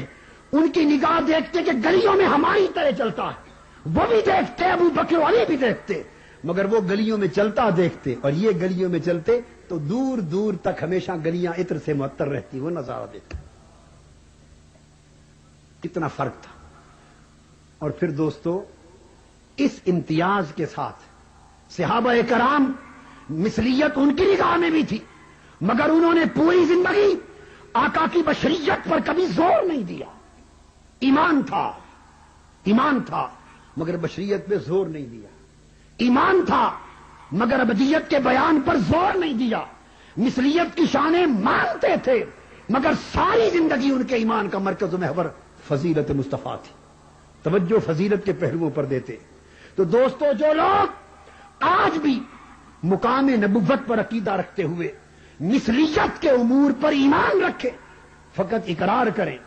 ان کی نگاہ دیکھتے کہ گلیوں میں ہماری طرح چلتا ہے، وہ بھی دیکھتے، ابو بکر و علی بھی دیکھتے، مگر وہ گلیوں میں چلتا دیکھتے اور یہ گلیوں میں چلتے تو دور دور تک ہمیشہ گلیاں عطر سے معطر رہتی، وہ نظارہ دیکھتے۔ کتنا فرق تھا۔ اور پھر دوستو اس امتیاز کے ساتھ صحابہ کرام مثلیت ان کی نگاہ میں بھی تھی، مگر انہوں نے پوری زندگی آقا کی بشریت پر کبھی زور نہیں دیا۔ ایمان تھا مگر بشریت پہ زور نہیں دیا، ایمان تھا مگر ابدیت کے بیان پر زور نہیں دیا، مثلیت کی شانیں مانتے تھے مگر ساری زندگی ان کے ایمان کا مرکز و محور فضیلت مصطفیٰ تھی، توجہ فضیلت کے پہلوؤں پر دیتے۔ تو دوستو جو لوگ آج بھی مقام نبوت پر عقیدہ رکھتے ہوئے مثلیت کے امور پر ایمان رکھے، فقط اقرار کریں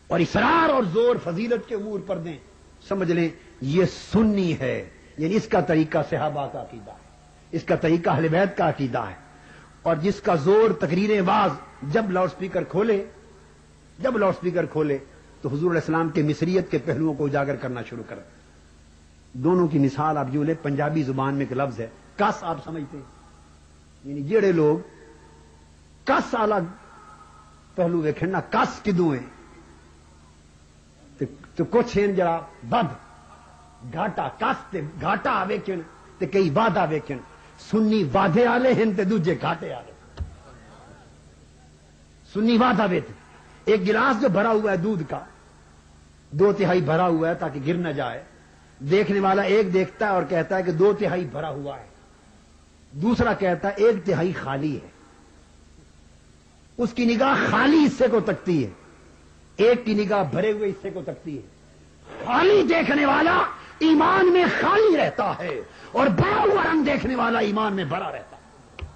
اور اصرار اور زور فضیلت کے امور پر دیں، سمجھ لیں یہ سنی ہے، یعنی اس کا طریقہ صحابہ کا عقیدہ ہے، اس کا طریقہ اہل بیت کا عقیدہ ہے۔ اور جس کا زور تقریر واز جب لاؤڈ سپیکر کھولے تو حضور علیہ السلام کے مصریت کے پہلوؤں کو اجاگر کرنا شروع کر۔ دونوں کی مثال آپ جو لیں، پنجابی زبان میں ایک لفظ ہے کس، آپ سمجھتے ہیں، یعنی جڑے لوگ کس والا پہلو ویکھن نا، کس کدوں ہے تو کچھ ہیں جڑا بد گھاٹا، کس تے گھاٹا ویکھن تے کئی وعدہ ویکھن، سنی وعدے والے ہیں تے دوجے گھاٹے والے۔ سنی وعدہ ویکھ، ایک گلاس جو بھرا ہوا ہے دودھ کا 2/3 بھرا ہوا ہے تاکہ گر نہ جائے، دیکھنے والا ایک دیکھتا ہے اور کہتا ہے کہ 2/3 بھرا ہوا ہے، دوسرا کہتا ہے 1/3 خالی ہے۔ اس کی نگاہ خالی حصے کو تکتی ہے، ایک کی نگاہ بھرے ہوئے حصے کو تکتی ہے۔ خالی دیکھنے والا ایمان میں خالی رہتا ہے اور بھرا ہوا رنگ دیکھنے والا ایمان میں بھرا رہتا ہے۔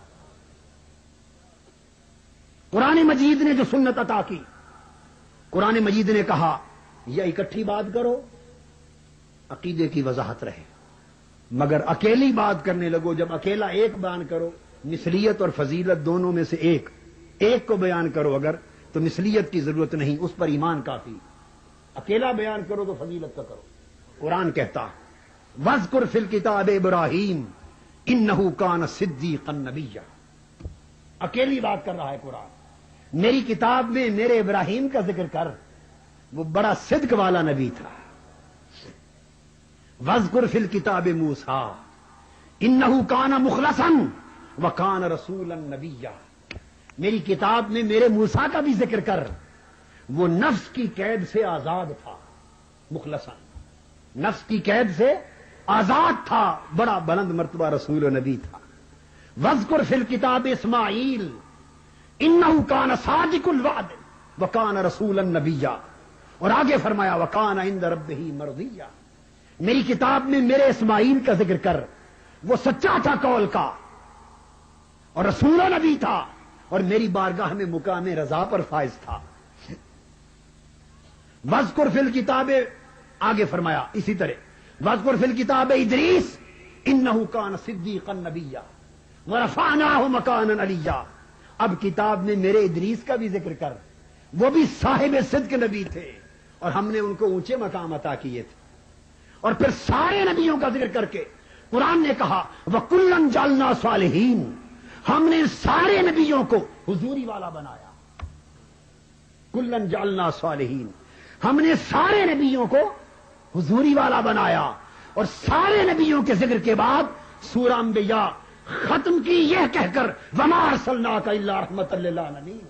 قرآن مجید نے جو سنت عطا کی، قرآن مجید نے کہا یا اکٹھی بات کرو عقیدے کی وضاحت رہے، مگر اکیلی بات کرنے لگو، جب اکیلا ایک بیان کرو، مثلیت اور فضیلت دونوں میں سے ایک کو بیان کرو اگر، تو مثلیت کی ضرورت نہیں، اس پر ایمان کافی، اکیلا بیان کرو تو فضیلت کا کرو۔ قرآن کہتا وَاذْكُرْ فِي الْكِتَابِ إِبْرَاهِيمَ إِنَّهُ كَانَ صِدِّيقًا نَبِيًّا۔ اکیلی بات کر رہا ہے قرآن، میری کتاب میں میرے ابراہیم کا ذکر کر، وہ بڑا صدق والا نبی تھا۔ وَاذْكُرْ فِي الْكِتَابِ مُوسَىٰ إِنَّهُ كَانَ مُخْلَصًا وَكَانَ رَسُولًا نَبِيًّا۔ میری کتاب میں میرے موسیٰ کا بھی ذکر کر، وہ نفس کی قید سے آزاد تھا، مخلصاً نفس کی قید سے آزاد تھا، بڑا بلند مرتبہ رسول و نبی تھا۔ وَاذْكُرْ فِي الْكِتَابِ اسماعیل إِنَّهُ كَانَ صَادِقُ الْوَعْدِ وَكَانَ رَسُولًا نَبِيًّا۔ اور آگے فرمایا وَكَانَ عِندَ رَبِّهِ مَرْضِيًّا۔ میری کتاب میں میرے اسماعیل کا ذکر کر، وہ سچا تھا قول کا اور رسول و نبی تھا، اور میری بارگاہ میں مقام رضا پر فائز تھا۔ وذکر فی الکتاب، آگے فرمایا اسی طرح وذکر فی الکتاب ادریس انہ کان صدیقا نبیا ورفعناہ مکانا علیہ۔ اب کتاب میں میرے ادریس کا بھی ذکر کر، وہ بھی صاحب صدق نبی تھے اور ہم نے ان کو اونچے مقام عطا کیے تھے۔ اور پھر سارے نبیوں کا ذکر کر کے قرآن نے کہا وَكُلًّا جَعَلْنَا صَالِحِينَ، ہم نے سارے نبیوں کو حضوری والا بنایا۔ کُلًّا جَعَلْنَا صَالِحِينَ، ہم نے سارے نبیوں کو حضوری والا بنایا۔ اور سارے نبیوں کے ذکر کے بعد سورہ انبیاء ختم کی یہ کہہ کر وَمَا أَرْسَلْنَاكَ إِلَّا رَحْمَةً لِّلْعَالَمِينَ،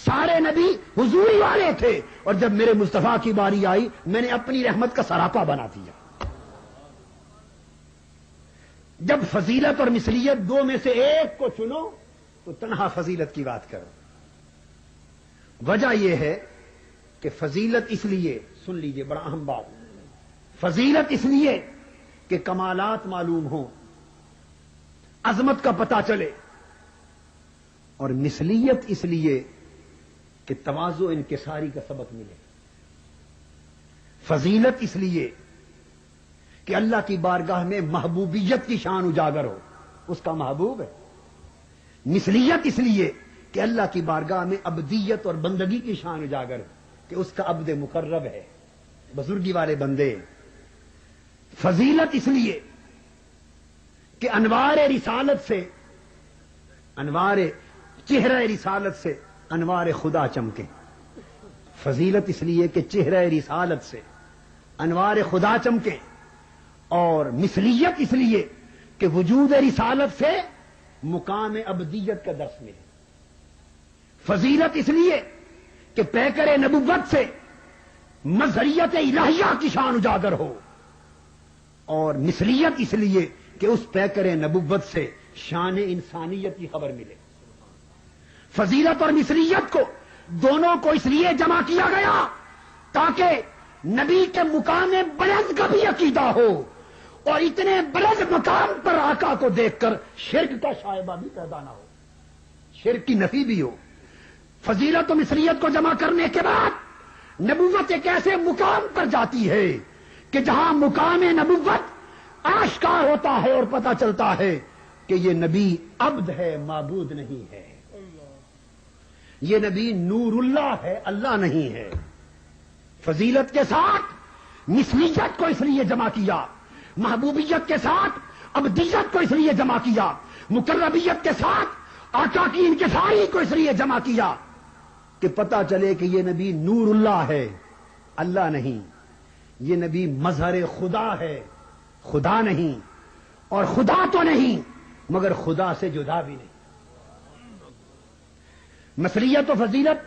سارے نبی حضوری والے تھے، اور جب میرے مصطفیٰ کی باری آئی میں نے اپنی رحمت کا سراپا بنا دیا۔ جب فضیلت اور مثلیت دو میں سے ایک کو چنو تو تنہا فضیلت کی بات کرو۔ وجہ یہ ہے کہ فضیلت اس لیے، سن لیجئے بڑا اہم بات، فضیلت اس لیے کہ کمالات معلوم ہوں، عظمت کا پتہ چلے، اور مثلیت اس لیے کہ تواضع انکساری کا سبق ملے۔ فضیلت اس لیے کہ اللہ کی بارگاہ میں محبوبیت کی شان اجاگر ہو، اس کا محبوب ہے۔ مثلیت اس لیے کہ اللہ کی بارگاہ میں عبدیت اور بندگی کی شان اجاگر ہو کہ اس کا عبد مقرب ہے، بزرگی والے بندے۔ فضیلت اس لیے کہ انوار رسالت سے، انوار چہرہ رسالت سے انوار خدا چمکے۔ فضیلت اس لیے کہ چہرہ رسالت سے انوار خدا چمکے، اور مثلیت اس لیے کہ وجود رسالت سے مقام عبدیت کا درس ملے۔ فضیلت اس لیے کہ پیکر نبوت سے مظہریت الہیہ کی شان اجاگر ہو، اور مثلیت اس لیے کہ اس پیکر نبوت سے شان انسانیت کی خبر ملے۔ فضیلت اور مثلیت کو دونوں کو اس لیے جمع کیا گیا تاکہ نبی کے مقام بلند کا بھی عقیدہ ہو، اور اتنے بلند مقام پر آقا کو دیکھ کر شرک کا شائبہ بھی پیدا نہ ہو، شرک کی نفی بھی ہو۔ فضیلت و مثلیت کو جمع کرنے کے بعد نبوت ایک ایسے مقام پر جاتی ہے کہ جہاں مقام نبوت آشکار ہوتا ہے اور پتہ چلتا ہے کہ یہ نبی عبد ہے، معبود نہیں ہے، یہ نبی نور اللہ ہے، اللہ نہیں ہے۔ فضیلت کے ساتھ مثلیت کو اس لیے جمع کیا، محبوبیت کے ساتھ عبدیت کو اس لیے جمع کیا، مقربیت کے ساتھ آقا کی انکساری کو اس لیے جمع کیا کہ پتہ چلے کہ یہ نبی نور اللہ ہے، اللہ نہیں، یہ نبی مظہر خدا ہے، خدا نہیں، اور خدا تو نہیں مگر خدا سے جدا بھی نہیں۔ مثلیت و فضیلت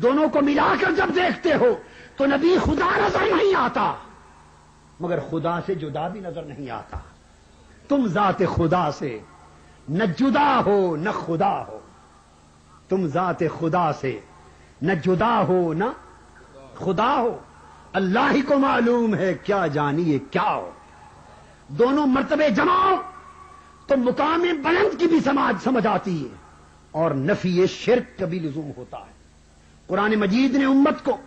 دونوں کو ملا کر جب دیکھتے ہو تو نبی خدا نظر نہیں آتا مگر خدا سے جدا بھی نظر نہیں آتا۔ تم ذات خدا سے نہ جدا ہو نہ خدا ہو، تم ذات خدا سے نہ جدا ہو نہ خدا ہو، اللہ ہی کو معلوم ہے کیا جانیے کیا ہو۔ دونوں مرتبے جماؤ تو مقام بلند کی بھی سمجھ آتی ہے، اور نفی شرک کا بھی لزوم ہوتا ہے۔ قرآن مجید نے امت کو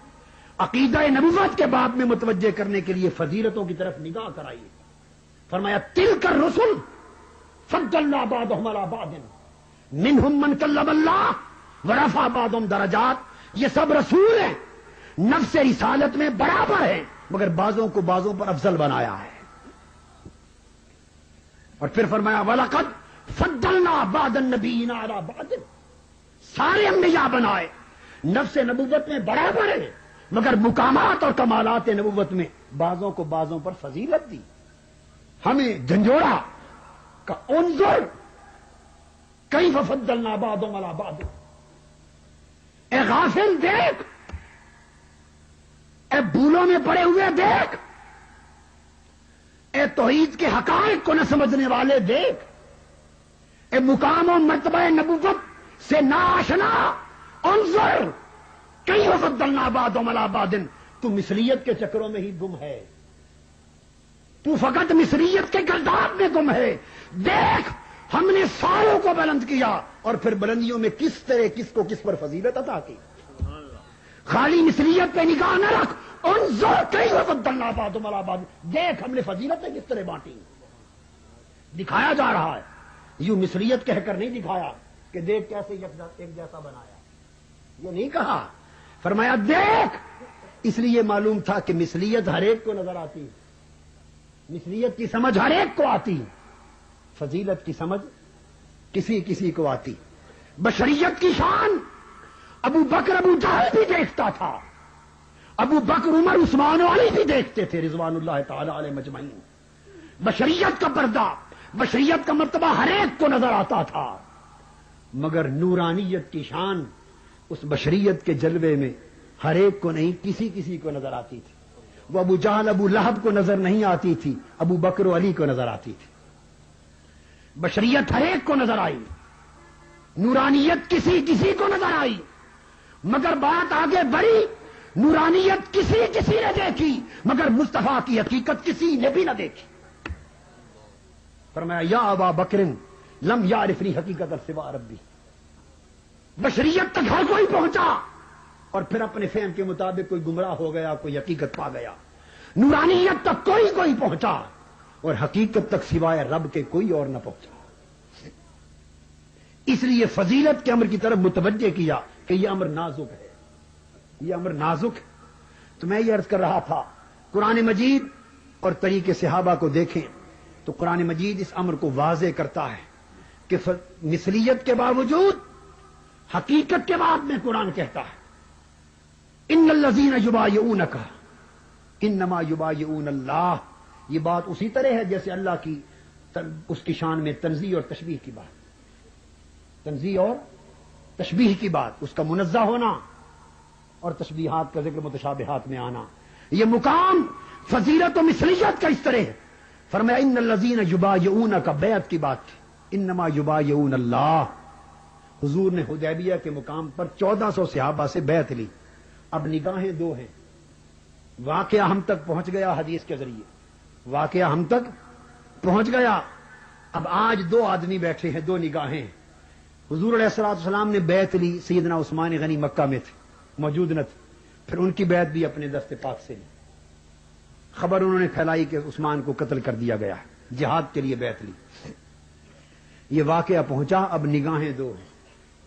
عقیدہ نبوت کے باب میں متوجہ کرنے کے لیے فضیلتوں کی طرف نگاہ کرائی، فرمایا تلک الرسل فضلنا بعضهم علی بعض منهم من کلم اللہ ورفع بعضهم درجات، یہ سب رسول ہیں، نفس رسالت میں برابر ہیں مگر بعضوں کو بعضوں پر افضل بنایا ہے۔ اور پھر فرمایا وَلَقَدْ فَضَّلْنَا بَعْضَ النَّبِيِّينَ عَلَى بَعْضٍ، سارے انبیاء بنائے نفس نبوت میں برابر ہیں مگر مقامات اور کمالات نبوت میں بعضوں کو بعضوں پر فضیلت دی۔ ہمیں جھنجھوڑا کہ انظر کیف فضلنا بعضهم علی بعض، اے غافل دیکھ، اے بھولوں میں پڑے ہوئے دیکھ، اے توحید کے حقائق کو نہ سمجھنے والے دیکھ، اے مقام و مرتبہ نبوت سے ناآشنا انظر کیف فضلنا بعضهم علی بعض، تو مثلیت کے چکروں میں ہی گم ہے۔ تو فقط مصریت کے گرداب میں گم ہے. دیکھ ہم نے ساروں کو بلند کیا اور پھر بلندیوں میں کس طرح کس کو کس پر فضیلت عطا کی. خالی مصریت پہ نگاہ نہ رکھ. انظر کیف فضلنا بعضهم علی بعض. دیکھ ہم نے فضیلتیں کس طرح بانٹی. دکھایا جا رہا ہے. یوں مصریت کہہ کر نہیں دکھایا کہ دیکھ کیسے ایک جیسا بنایا. یہ نہیں کہا. فرمایا دیکھ. اس لیے معلوم تھا کہ مثلیت ہر ایک کو نظر آتی. مثلیت کی سمجھ ہر ایک کو آتی. فضیلت کی سمجھ کسی کسی کو آتی. بشریت کی شان ابو بکر ابو جہل بھی دیکھتا تھا. ابو بکر عمر عثمان و علی بھی دیکھتے تھے رضوان اللہ تعالی علیہ مجمعین. بشریت کا پردہ بشریت کا مرتبہ ہر ایک کو نظر آتا تھا. مگر نورانیت کی شان اس بشریت کے جلوے میں ہر ایک کو نہیں کسی کسی کو نظر آتی تھی. وہ ابو جہل ابو لہب کو نظر نہیں آتی تھی. ابو بکر و علی کو نظر آتی تھی. بشریت ہر ایک کو نظر آئی. نورانیت کسی کسی کو نظر آئی. مگر بات آگے بڑھی. نورانیت کسی کسی نے دیکھی مگر مصطفیٰ کی حقیقت کسی نے بھی نہ دیکھی. فرمایا یا ابا بکر لم یعرفنی حقیقت سوا ربی. بشریت تک ہر کوئی پہنچا اور پھر اپنے فہم کے مطابق کوئی گمراہ ہو گیا کوئی حقیقت پا گیا. نورانیت تک کوئی پہنچا اور حقیقت تک سوائے رب کے کوئی اور نہ پہنچا. اس لیے فضیلت کے امر کی طرف متوجہ کیا کہ یہ امر نازک ہے. یہ امر نازک ہے. تو میں یہ عرض کر رہا تھا قرآن مجید اور طریقے صحابہ کو دیکھیں تو قرآن مجید اس امر کو واضح کرتا ہے کہ مثلیت کے باوجود حقیقت کے بعد میں قرآن کہتا ہے ان الذین یبایعونک انما یبایعون اللہ. یہ بات اسی طرح ہے جیسے اللہ کی اس کی شان میں تنزیہ اور تشبیہ کی بات. تنزیہ اور تشبیہ کی بات اس کا منزہ ہونا اور تشبیہات کا ذکر متشابہات میں آنا. یہ مقام فضیلت و مثلیت کا اس طرح ہے. فرمایا ان الذین یبایعونک بیعت کی بات تھی. انما یبایعون اللہ. حضور نے حدیبیہ کے مقام پر 1400 صحابہ سے بیعت لی. اب نگاہیں دو ہیں. واقعہ ہم تک پہنچ گیا حدیث کے ذریعے. واقعہ ہم تک پہنچ گیا. اب آج دو آدمی بیٹھے ہیں دو نگاہیں. حضور علیہ الصلوۃ والسلام نے بیعت لی. سیدنا عثمان غنی مکہ میں تھے موجود نہ تھے. پھر ان کی بیعت بھی اپنے دست پاک سے لی. خبر انہوں نے پھیلائی کہ عثمان کو قتل کر دیا گیا ہے. جہاد کے لیے بیعت لی. یہ واقعہ پہنچا. اب نگاہیں دو ہیں.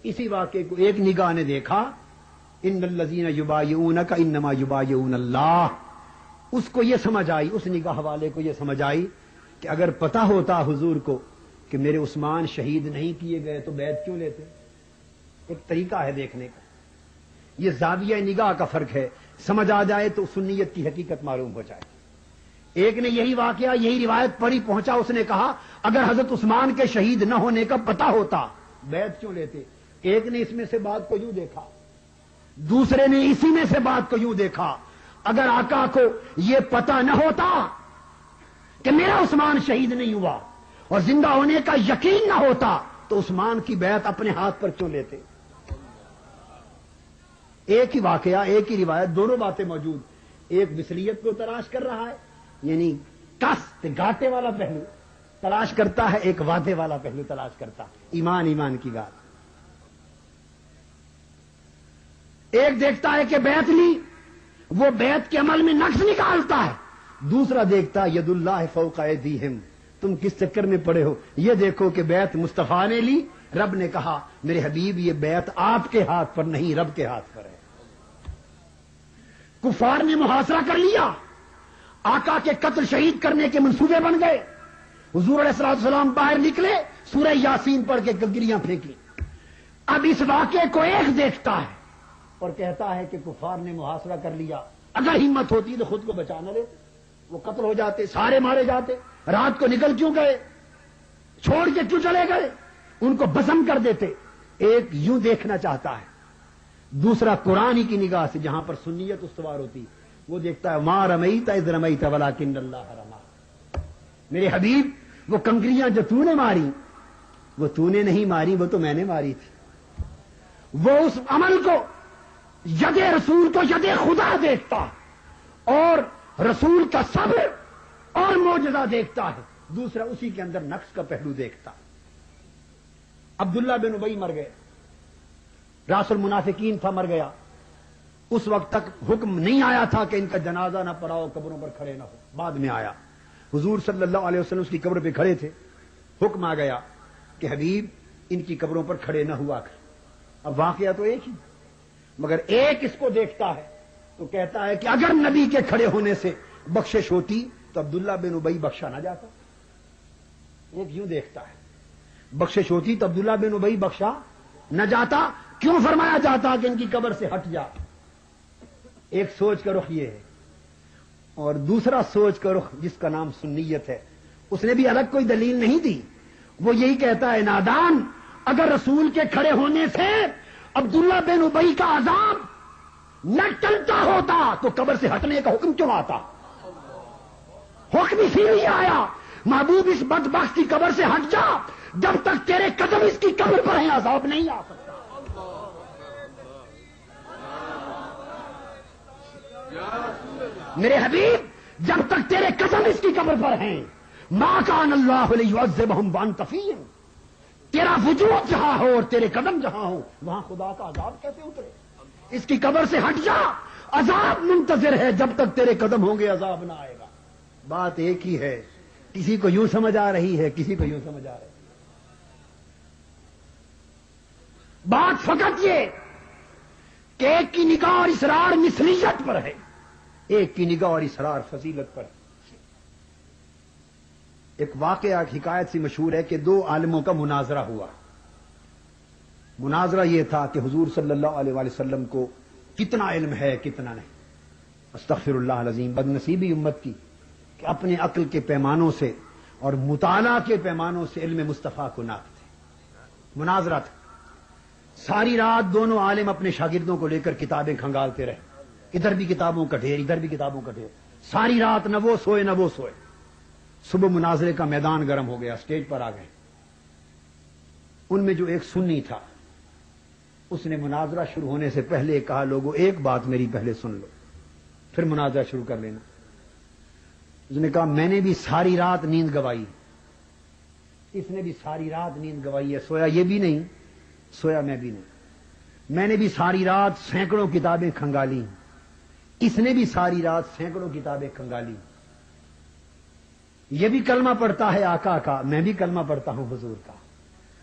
اسی واقعے کو ایک نگاہ نے دیکھا ان الذین یبایعونک انما یبایعون اللہ. اس کو یہ سمجھ آئی اس نگاہ والے کو یہ سمجھ آئی کہ اگر پتہ ہوتا حضور کو کہ میرے عثمان شہید نہیں کیے گئے تو بیعت کیوں لیتے. ایک طریقہ ہے دیکھنے کا. یہ زاویہ نگاہ کا فرق ہے. سمجھ آ جائے تو سنیت کی حقیقت معلوم ہو جائے. ایک نے یہی واقعہ یہی روایت پڑھی پہنچا. اس نے کہا اگر حضرت عثمان کے شہید نہ ہونے کا پتہ ہوتا بیعت کیوں لیتے. ایک نے اس میں سے بات کو یوں دیکھا. دوسرے نے اسی میں سے بات کو یوں دیکھا اگر آقا کو یہ پتہ نہ ہوتا کہ میرا عثمان شہید نہیں ہوا اور زندہ ہونے کا یقین نہ ہوتا تو عثمان کی بیعت اپنے ہاتھ پر کیوں لیتے. ایک ہی واقعہ ایک ہی روایت دونوں باتیں موجود. ایک مثلیت کو تلاش کر رہا ہے یعنی کس گاٹے والا پہلو تلاش کرتا ہے. ایک وعدے والا پہلو تلاش کرتا. ایمان کی بات. ایک دیکھتا ہے کہ بیعت لی وہ بیعت کے عمل میں نقص نکالتا ہے. دوسرا دیکھتا ید اللہ فوق ایدیہم. تم کس چکر میں پڑے ہو. یہ دیکھو کہ بیعت مصطفیٰ نے لی. رب نے کہا میرے حبیب یہ بیعت آپ کے ہاتھ پر نہیں رب کے ہاتھ پر ہے. کفار نے محاصرہ کر لیا. آقا کے قتل شہید کرنے کے منصوبے بن گئے. حضور علیہ الصلوۃ والسلام باہر نکلے سورہ یاسین پڑھ کے گگریاں پھینکی. اب اس واقعے کو ایک دیکھتا ہے اور کہتا ہے کہ کفار نے محاصرہ کر لیا. اگر ہمت ہوتی تو خود کو بچا نہ لیتے. وہ قتل ہو جاتے سارے مارے جاتے. رات کو نکل کیوں گئے چھوڑ کے کیوں چلے گئے. ان کو بزم کر دیتے. ایک یوں دیکھنا چاہتا ہے. دوسرا قرآن کی نگاہ سے جہاں پر سنیت استوار ہوتی وہ دیکھتا ہے ما رمیت اذ رمیت ولکن اللہ رما. میرے حبیب وہ کنکریاں جو تو نے ماری وہ تو نے نہیں ماری وہ تو میں نے ماری تھی. وہ اس عمل کو ید رسول کو ید خدا دیکھتا اور رسول کا صبر اور معجزہ دیکھتا ہے، دوسرا اسی کے اندر نقص کا پہلو دیکھتا ہے۔ عبداللہ بن ابی مر گئے، راس المنافقین تھا، مر گیا۔ اس وقت تک حکم نہیں آیا تھا کہ ان کا جنازہ نہ پڑھاؤ، قبروں پر کھڑے نہ ہو، بعد میں آیا۔ حضور صلی اللہ علیہ وسلم اس کی قبر پہ کھڑے تھے، حکم آ گیا کہ حبیب ان کی قبروں پر کھڑے نہ ہوا کر۔ اب واقعہ تو ایک ہی، مگر ایک اس کو دیکھتا ہے تو کہتا ہے کہ اگر نبی کے کھڑے ہونے سے بخشش ہوتی تو عبداللہ بن ابی بخشا نہ جاتا۔ ایک یوں دیکھتا ہے، بخشش ہوتی تو عبداللہ بن ابی بخشا نہ جاتا، کیوں فرمایا جاتا کہ ان کی قبر سے ہٹ جا؟ ایک سوچ کا رخ یہ ہے، اور دوسرا سوچ کا رخ جس کا نام سنیت ہے، اس نے بھی الگ کوئی دلیل نہیں دی، وہ یہی کہتا ہے نادان، اگر رسول کے کھڑے ہونے سے عبداللہ بن ابی کا عذاب نہ ٹلتا ہوتا تو قبر سے ہٹنے کا حکم کیوں آتا؟ حکم اسی لیے آیا، محبوب اس بدبخت کی قبر سے ہٹ جا، جب تک تیرے قدم اس کی قبر پر ہیں عذاب نہیں آ سکتا۔ میرے حبیب جب تک تیرے قدم اس کی قبر پر ہیں، ما کان اللہ لیعذبہم وانت فیہم، تیرا وجود جہاں ہو اور تیرے قدم جہاں ہو وہاں خدا کا عذاب کیسے اترے؟ اس کی قبر سے ہٹ جا، عذاب منتظر ہے، جب تک تیرے قدم ہوں گے عذاب نہ آئے گا۔ بات ایک ہی ہے، کسی کو یوں سمجھ آ رہی ہے، کسی کو یوں سمجھ آ رہی ہے۔ بات فقط یہ کہ ایک کی نگاہ اور اصرار مثلیت پر ہے، ایک کی نگاہ اور اصرار فضیلت پر ہے۔ ایک واقعہ، ایک حکایت سی مشہور ہے کہ دو عالموں کا مناظرہ ہوا۔ مناظرہ یہ تھا کہ حضور صلی اللہ علیہ وآلہ وسلم کو کتنا علم ہے کتنا نہیں۔ استغفر اللہ العظیم، بدنصیبی امت کی کہ اپنے عقل کے پیمانوں سے اور مطالعہ کے پیمانوں سے علم مصطفیٰ کو ناپتے۔ مناظرہ تھا، ساری رات دونوں عالم اپنے شاگردوں کو لے کر کتابیں کھنگالتے رہے، ادھر بھی کتابوں کا ڈھیر، ادھر بھی کتابوں کا ڈھیر، ساری رات نہ وہ سوئے نہ وہ سوئے۔ صبح مناظرے کا میدان گرم ہو گیا، اسٹیج پر آ گئے۔ ان میں جو ایک سنی تھا، اس نے مناظرہ شروع ہونے سے پہلے کہا، لوگوں ایک بات میری پہلے سن لو، پھر مناظرہ شروع کر لینا۔ اس نے کہا میں نے بھی ساری رات نیند گوائی، اس نے بھی ساری رات نیند گوائی ہے، سویا یہ بھی نہیں، سویا میں بھی نہیں۔ میں نے بھی ساری رات سینکڑوں کتابیں کھنگالی، اس نے بھی ساری رات سینکڑوں کتابیں کھنگالی۔ یہ بھی کلمہ پڑھتا ہے آقا کا، میں بھی کلمہ پڑھتا ہوں حضور کا،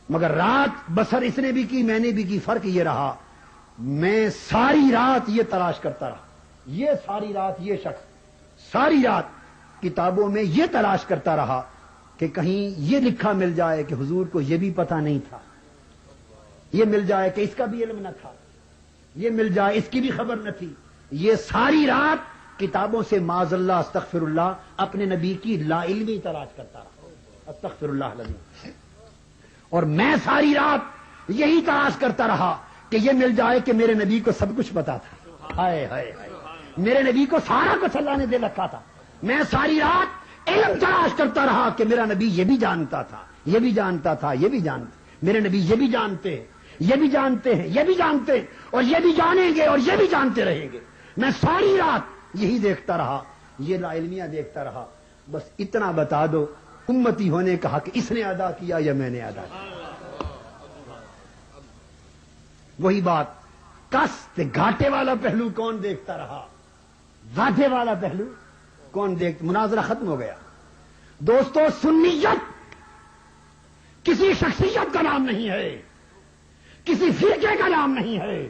مگر رات بسر اس نے بھی کی میں نے بھی کی، فرق یہ رہا میں ساری رات یہ تلاش کرتا رہا، یہ ساری رات یہ شخص ساری رات کتابوں میں یہ تلاش کرتا رہا کہ کہیں یہ لکھا مل جائے کہ حضور کو یہ بھی پتہ نہیں تھا، یہ مل جائے کہ اس کا بھی علم نہ تھا، یہ مل جائے اس کی بھی خبر نہ تھی۔ یہ ساری رات کتابوں سے معاذ اللہ استغفر اللہ اپنے نبی کی لا علمی تلاش کرتا رہا، استغفر اللہ العظیم۔ اور میں ساری رات یہی تلاش کرتا رہا کہ یہ مل جائے کہ میرے نبی کو سب کچھ پتا تھا، ہائے ہائے ہائے، میرے نبی کو سارا کچھ اللہ نے دے رکھا تھا۔ میں ساری رات علم تلاش کرتا رہا کہ میرا نبی یہ بھی جانتا تھا، یہ بھی جانتا تھا، یہ بھی جانتا، میرے نبی یہ بھی جانتے ہیں، یہ بھی جانتے ہیں، یہ بھی جانتے ہیں، اور یہ بھی جانیں گے اور یہ بھی جانتے رہیں گے۔ میں ساری رات یہی دیکھتا رہا، یہ لا علمیاں دیکھتا رہا۔ بس اتنا بتا دو امتی ہونے کا حق اس نے ادا کیا یا میں نے ادا کیا؟ وہی بات، کس گھاٹے والا پہلو کون دیکھتا رہا، گھاٹے والا پہلو کون دیکھتا؟ مناظرہ ختم ہو گیا۔ دوستو سنیت کسی شخصیت کا نام نہیں ہے، کسی فرقے کا نام نہیں ہے،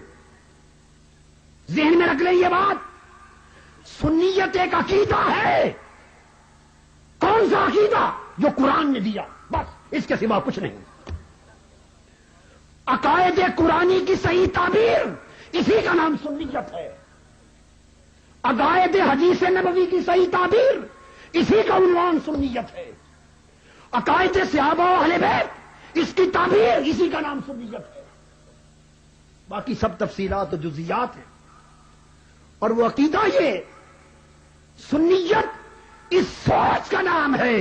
ذہن میں رکھ لیں یہ بات۔ سنیت ایک عقیدہ ہے، کون سا عقیدہ؟ جو قرآن نے دیا، بس اس کے سوا کچھ نہیں۔ عقائد قرآنی کی صحیح تعبیر، اسی کا نام سنیت ہے۔ عقائد حدیث نبوی کی صحیح تعبیر، اسی کا عنوان سنیت ہے۔ عقائد صحابہ و اہل بیت، اس کی تعبیر، اسی کا نام سنیت ہے۔ باقی سب تفصیلات و جزیات ہیں۔ اور وہ عقیدہ یہ، سنیت اس سوچ کا نام ہے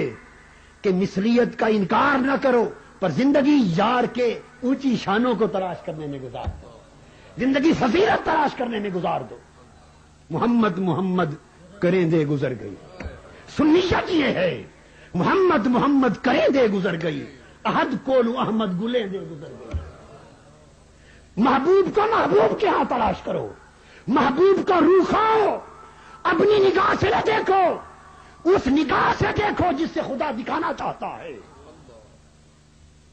کہ مثلیت کا انکار نہ کرو، پر زندگی یار کے اونچی شانوں کو تلاش کرنے میں گزار دو، زندگی فضیلت تلاش کرنے میں گزار دو۔ محمد محمد کریں دے گزر گئی، سنیت یہ ہے محمد محمد کریں دے گزر گئی، احد کولو احمد گلیں دے گزر گئی۔ محبوب کو محبوب کے ہاں تلاش کرو، محبوب کا روح کھاؤ، اپنی نگاہ سے نہ دیکھو، اس نگاہ سے دیکھو جس سے خدا دکھانا چاہتا ہے۔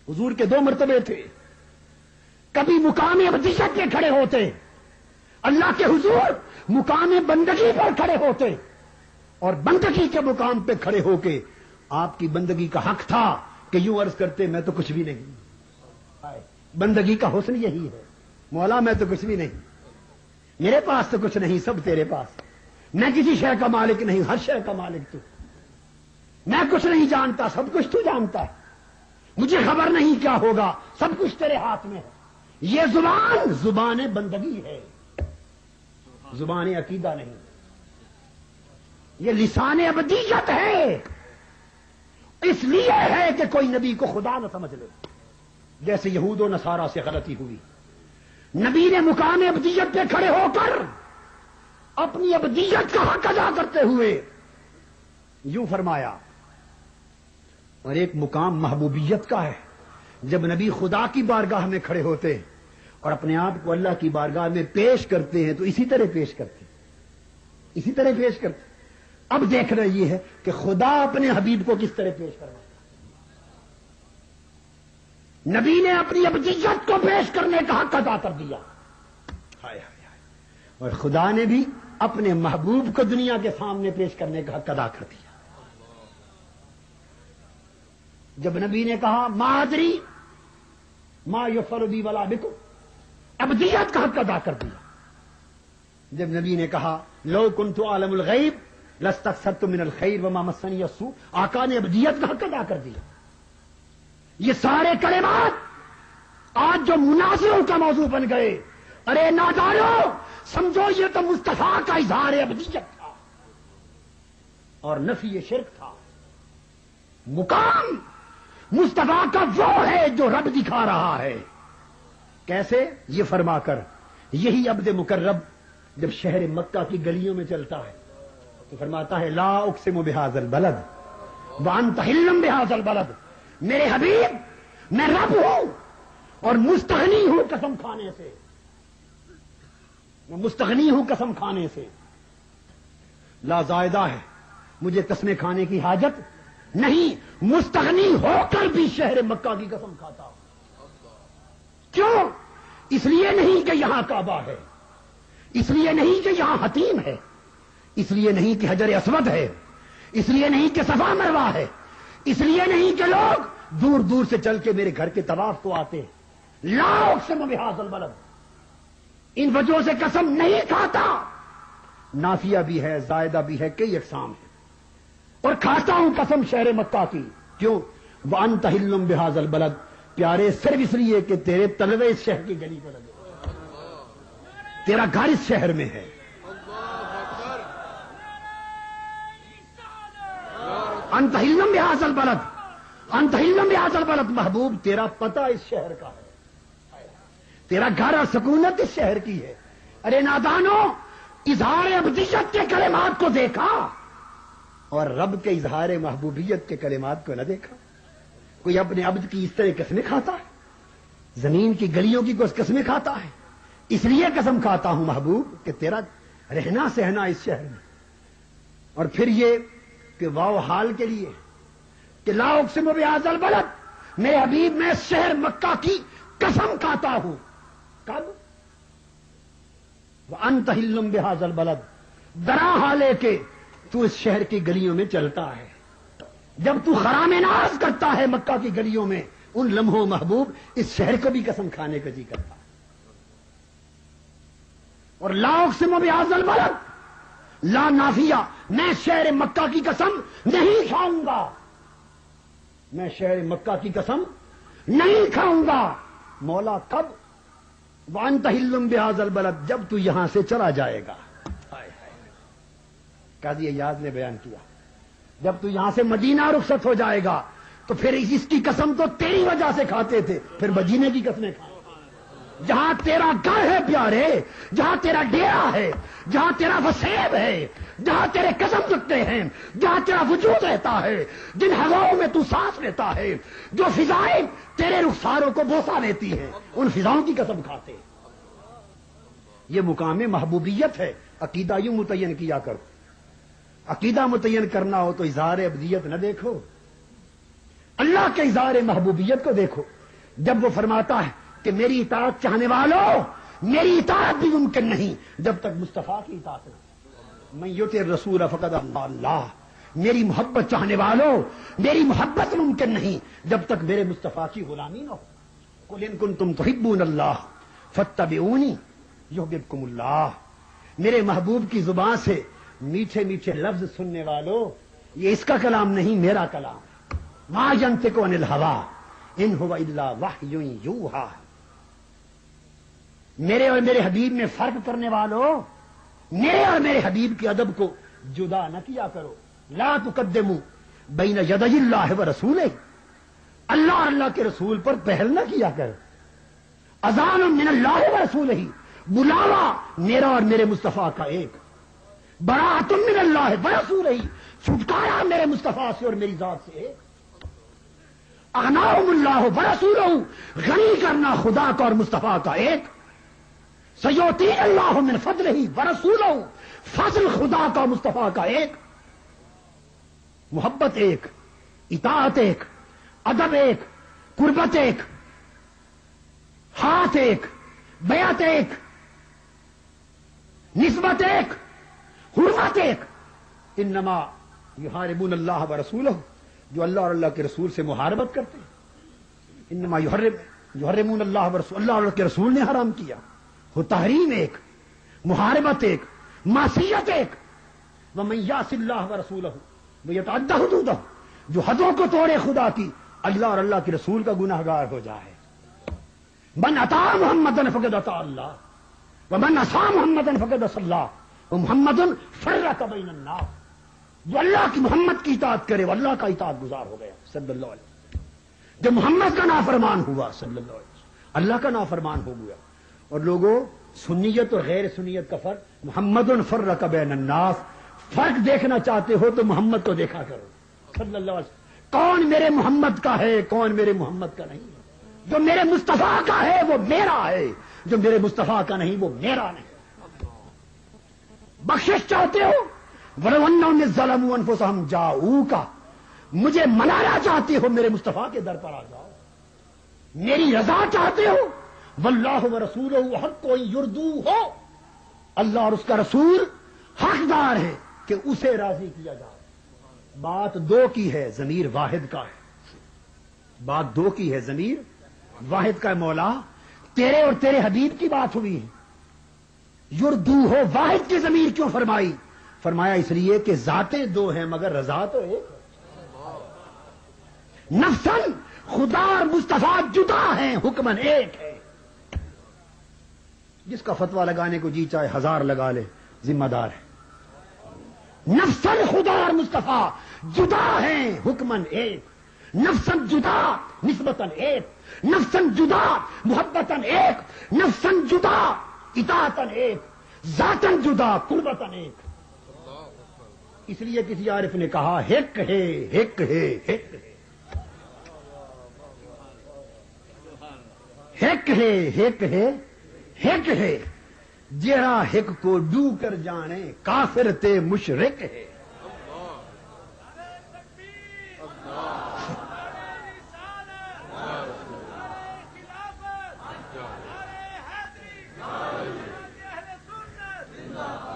حضور کے 2 مرتبے تھے، کبھی مقام ابدیت پہ کھڑے ہوتے، اللہ کے حضور مقام بندگی پر کھڑے ہوتے، اور بندگی کے مقام پہ کھڑے ہو کے آپ کی بندگی کا حق تھا کہ یوں عرض کرتے میں تو کچھ بھی نہیں۔ بندگی کا حسن یہی ہے، مولا میں تو کچھ بھی نہیں، میرے پاس تو کچھ نہیں، سب تیرے پاس، میں کسی شے کا مالک نہیں، ہر شے کا مالک تو، میں کچھ نہیں جانتا، سب کچھ تو جانتا ہے، مجھے خبر نہیں کیا ہوگا، سب کچھ تیرے ہاتھ میں ہے۔ یہ زبان زبان بندگی ہے، زبان عقیدہ نہیں، یہ لسان ابدیت ہے۔ اس لیے ہے کہ کوئی نبی کو خدا نہ سمجھ لے، جیسے یہود و نصارہ سے غلطی ہوئی۔ نبی نے مقام ابدیت پہ کھڑے ہو کر اپنی ابدیت کا حق ادا کرتے ہوئے یوں فرمایا، اور ایک مقام محبوبیت کا ہے، جب نبی خدا کی بارگاہ میں کھڑے ہوتے اور اپنے آپ کو اللہ کی بارگاہ میں پیش کرتے ہیں تو اسی طرح پیش کرتے، اسی طرح پیش کرتے۔ اب دیکھنا یہ ہے کہ خدا اپنے حبیب کو کس طرح پیش کرنا۔ نبی نے اپنی ابدیت کو پیش کرنے کا حق ادا کر دیا، اور خدا نے بھی اپنے محبوب کو دنیا کے سامنے پیش کرنے کا حق ادا کر دیا۔ جب نبی نے کہا ما ادری ما یفعل بی ولا بکم، ابدیت کا حق ادا کر دیا۔ جب نبی نے کہا لو کنت عالم الغیب لاستکثرت من الخیر وما مسنی السوء، آقا نے ابدیت کا حق ادا کر دیا۔ یہ سارے کلمات آج جو مناظروں کا موضوع بن گئے، ارے نادانو سمجھو یہ تو مصطفیٰ کا اظہار ابدیت تھا اور نفی شرک تھا۔ مقام مصطفیٰ کا وہ ہے جو رب دکھا رہا ہے، کیسے؟ یہ فرما کر یہی عبد مقرب جب شہر مکہ کی گلیوں میں چلتا ہے تو فرماتا ہے لا اقسم بہذا البلد وانت حل بہذا البلد، میرے حبیب میں رب ہوں اور مستغنی ہوں قسم کھانے سے، میں مستغنی ہوں قسم کھانے سے، لا زائدہ ہے، مجھے قسمیں کھانے کی حاجت نہیں، مستغنی ہو کر بھی شہر مکہ کی قسم کھاتا ہوں۔ کیوں؟ اس لیے نہیں کہ یہاں کعبہ ہے، اس لیے نہیں کہ یہاں حتیم ہے، اس لیے نہیں کہ حجر اسود ہے، اس لیے نہیں کہ صفا مروہ ہے، اس لیے نہیں کہ لوگ دور دور سے چل کے میرے گھر کے طواف کو آتے ہیں۔ لا اقسم بہذا البلد، ان وجہوں سے قسم نہیں کھاتا، نافیہ بھی ہے، زائدہ بھی ہے، کئی اقسام ہیں، اور کھاتا ہوں قسم شہر مکہ کی۔ کیوں؟ وانت حل بہذا البلد، پیارے صرف اس لیے کہ تیرے تلوے اس شہر کی گلی پر لگے، تیرا گھر اس شہر میں ہے۔ انت حل بہذا البلد، انت حل بہذا البلد، محبوب تیرا پتہ اس شہر کا ہے، تیرا گھر اور سکونت اس شہر کی ہے۔ ارے نادانو اظہار ابدیت کے کلمات کو دیکھا اور رب کے اظہار محبوبیت کے کلمات کو نہ دیکھا۔ کوئی اپنے عبد کی اس طرح قسمیں کھاتا ہے، زمین کی گلیوں کی کوئی قسمیں کھاتا ہے، اس لیے قسم کھاتا ہوں محبوب کہ تیرا رہنا سہنا اس شہر میں۔ اور پھر یہ کہ واو حال کے لیے کہ لا اقسم بہذا البلد، میرے حبیب میں شہر مکہ کی قسم کھاتا ہوں۔ کب؟ وانت حل بہذا البلد، درا حالے کے تو اس شہر کی گلیوں میں چلتا ہے، جب تو خرام ناز کرتا ہے مکہ کی گلیوں میں، ان لمحوں محبوب اس شہر کو بھی قسم کھانے کا جی کرتا ہے۔ اور لا اقسم بہذا البلد، لا نافیہ، میں شہر مکہ کی قسم نہیں کھاؤں گا، میں شہر مکہ کی قسم نہیں کھاؤں گا۔ مولا کب؟ وانت حل بہذا البلد، جب تو یہاں سے چلا جائے گا۔ قاضی ایاز نے بیان کیا جب تو یہاں سے مدینہ رخصت ہو جائے گا تو پھر اس کی قسم تو تیری وجہ سے کھاتے تھے، پھر مدینے کی قسمیں کھائیں۔ جہاں تیرا گھر ہے پیارے، جہاں تیرا ڈیرا ہے، جہاں تیرا وسیب ہے، جہاں تیرے قدم رکھتے ہیں، جہاں تیرا وجود رہتا ہے، جن ہواؤں میں تو سانس لیتا ہے، جو فضائیں تیرے رخساروں کو بوسہ لیتی ہیں، ان فضاؤں کی قسم کھاتے ہیں۔ یہ مقام محبوبیت ہے۔ عقیدہ یوں متعین کیا کرو۔ عقیدہ متعین کرنا ہو تو اظہار ابدیت نہ دیکھو، اللہ کے اظہار محبوبیت کو دیکھو۔ جب وہ فرماتا ہے کہ میری اطاعت چاہنے والوں، میری اطاعت بھی ممکن نہیں جب تک مصطفیٰ کی اطاعت نہ، میں یطع الرسول فقد اطاع اللہ، میری محبت چاہنے والوں، میری محبت ممکن نہیں جب تک میرے مصطفیٰ کی غلامی نہ ہو۔ قل ان کنتم تحبون اللہ فاتبعونی یحببکم اللہ۔ میرے محبوب کی زبان سے میٹھے میٹھے لفظ سننے والوں، یہ اس کا کلام نہیں، میرا کلام ہے۔ ما ینطق عن الہوی ان هو الا وحی یوحی۔ میرے اور میرے حبیب میں فرق کرنے والوں، میرے اور میرے حبیب کے ادب کو جدا نہ کیا کرو۔ لا تقدموا بین یدی اللہ ورسولہ، اللہ اور اللہ کے رسول پر پہل نہ کیا کرو۔ اذان من اللہ ورسولہ، بلاوا میرا اور میرے مصطفیٰ کا ایک۔ براۃ من اللہ ورسولہ، چھٹکارا میرے مصطفیٰ سے اور میری ذات سے ایک۔ اغناہم اللہ ورسولہ، غنی کرنا خدا کا اور مصطفیٰ کا ایک۔ سیؤتی اللہ من فضلہ ورسولہ، فضل خدا کا مصطفیٰ کا ایک۔ محبت ایک، اطاعت ایک، ادب ایک، قربت ایک، ہاتھ ایک، بیعت ایک، نسبت ایک، حرمت ایک۔ انما یحاربون اللہ ورسولہ، جو اللہ اور اللہ کے رسول سے محاربت کرتے ہیں۔ انما یحرمون اللہ ورسولہ، اللہ اور اللہ کے رسول نے حرام کیا۔ وہ تحریم ایک، محاربت ایک، معصیت ایک۔ ومن یعص اللہ ورسولہ ویتعدی حدودہ، جو حدوں کو توڑے خدا کی، اللہ اور اللہ کے رسول کا گناہ گار ہو جائے۔ من اطاع محمدا فقد اطاع اللہ ومن عصى محمدا فقد عصى اللہ ومحمد فرق بین الناس۔ جو اللہ کی محمد کی اطاعت کرے وہ اللہ کا اطاعت گزار ہو گیا صلی اللہ علیہ وسلم۔ جو محمد کا نافرمان ہوا صلی اللہ علیہ وسلم، اللہ کا نافرمان ہو گیا۔ اور لوگوں، سنیت اور غیر سنیت کا فرق، محمد فرق بین الناس، فرق دیکھنا چاہتے ہو تو محمد کو دیکھا کرو صلی اللہ علیہ وسلم۔ کون میرے محمد کا ہے، کون میرے محمد کا نہیں ہے۔ جو میرے مصطفیٰ کا ہے وہ میرا ہے، جو میرے مصطفیٰ کا نہیں وہ میرا نہیں۔ بخشش چاہتے ہو، وَلَوْ أَنَّهُمْ إِذ ظَلَمُوا أَنفُسَهُمْ جَاءُوكَ، مجھے منانا چاہتے ہو میرے مصطفیٰ کے در پر آ جاؤ۔ میری رضا چاہتے ہو، وَاللَّهُ وَرَسُولُهُ حَقٌّ يُرْضُوهُ، اللہ اور اس کا رسول حقدار ہے کہ اسے راضی کیا جائے۔ بات دو کی ہے، ضمیر واحد کا ہے۔ بات دو کی ہے، ضمیر واحد کا ہے۔ مولا، تیرے اور تیرے حبیب کی بات ہوئی ہے۔ یردو ہو، واحد کی ضمیر کیوں فرمائی؟ فرمایا اس لیے کہ ذاتیں دو ہیں مگر رضا تو ایک ہے۔ نفسن خدا اور مصطفیٰ جدا ہیں، حکمن ایک ہے۔ جس کا فتویٰ لگانے کو جی چاہے ہزار لگا لے، ذمہ دار ہے۔ نفسن خدا اور مصطفیٰ جدا ہیں، حکمن ایک۔ نفسن جدا، نسبتاً ایک۔ نفسن جدا، محبتاً ایک۔ نفسن جدا، اطاعتاً ایک۔ ذاتاً جدا، قربتاً ایک۔ اس لیے کسی عارف نے کہا، ہک ہے، ہک ہے، ہک ہے، ہک ہے، ہک ہے، ہک ہے، جیڑا ہک کو ڈو کر جانے، کافر تے مشرک ہے۔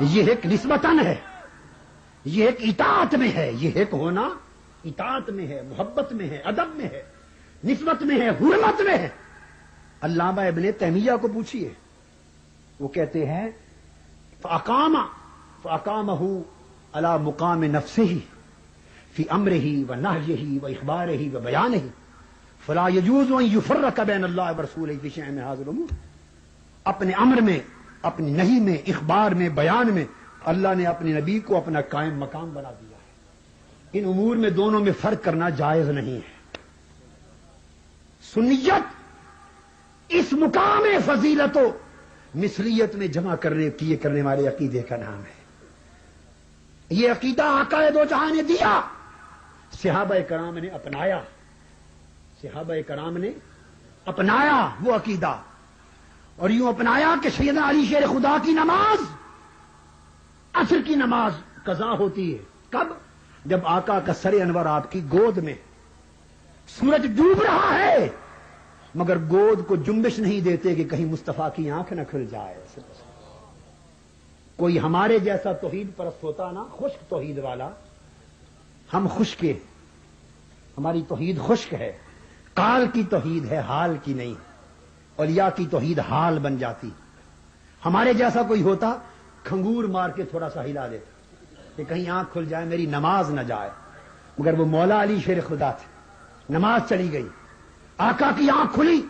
یہ ایک نسبتاً ہے، یہ ایک اطاعت میں ہے، یہ ایک ہونا اطاعت میں ہے، محبت میں ہے، ادب میں ہے، نسبت میں ہے، حرمت میں ہے۔ علامہ ابن تیمیہ کو پوچھیے، وہ کہتے ہیں فَأَقَامَهُ عَلَى مُقَامِ نَفْسِهِ فِي أَمْرِهِ وَنَهْيِهِ وَإِخْبَارِهِ وَبَيَانِهِ فَلَا يَجُوزُ أَن يُفَرَّقَ بَيْنَ اللَّهِ وَرَسُولِهِ فِي شَيْءٍ مِنْ هَذِهِ الْأُمُورِ۔ اپنے امر میں، اپنی نہی میں، اخبار میں، بیان میں اللہ نے اپنے نبی کو اپنا قائم مقام بنا دیا ہے۔ ان امور میں دونوں میں فرق کرنا جائز نہیں ہے۔ سنیت اس مقام فضیلت و مثلیت میں جمع کرنے والے عقیدے کا نام ہے. یہ عقیدہ آقا دو جہاں نے دیا، صحابہ کرام نے اپنایا، صحابہ کرام نے اپنایا وہ عقیدہ، اور یوں اپنایا کہ سیدنا علی شیر خدا کی نماز، عصر کی نماز قضا ہوتی ہے. کب؟ جب آقا کا سر انور آپ کی گود میں، سورج ڈوب رہا ہے مگر گود کو جنبش نہیں دیتے کہ کہیں مصطفیٰ کی آنکھ نہ کھل جائے. کوئی ہمارے جیسا توحید پرست ہوتا نا، خشک توحید والا، ہم خشک، ہماری توحید خشک ہے، قال کی توحید ہے، حال کی نہیں. اولیاء کی توحید حال بن جاتی. ہمارے جیسا کوئی ہوتا کھنگور مار کے تھوڑا سا ہلا دیتا کہ کہیں آنکھ کھل جائے، میری نماز نہ جائے. مگر وہ مولا علی شیر خدا تھے. نماز چلی گئی، آقا کی آنکھ کھلی،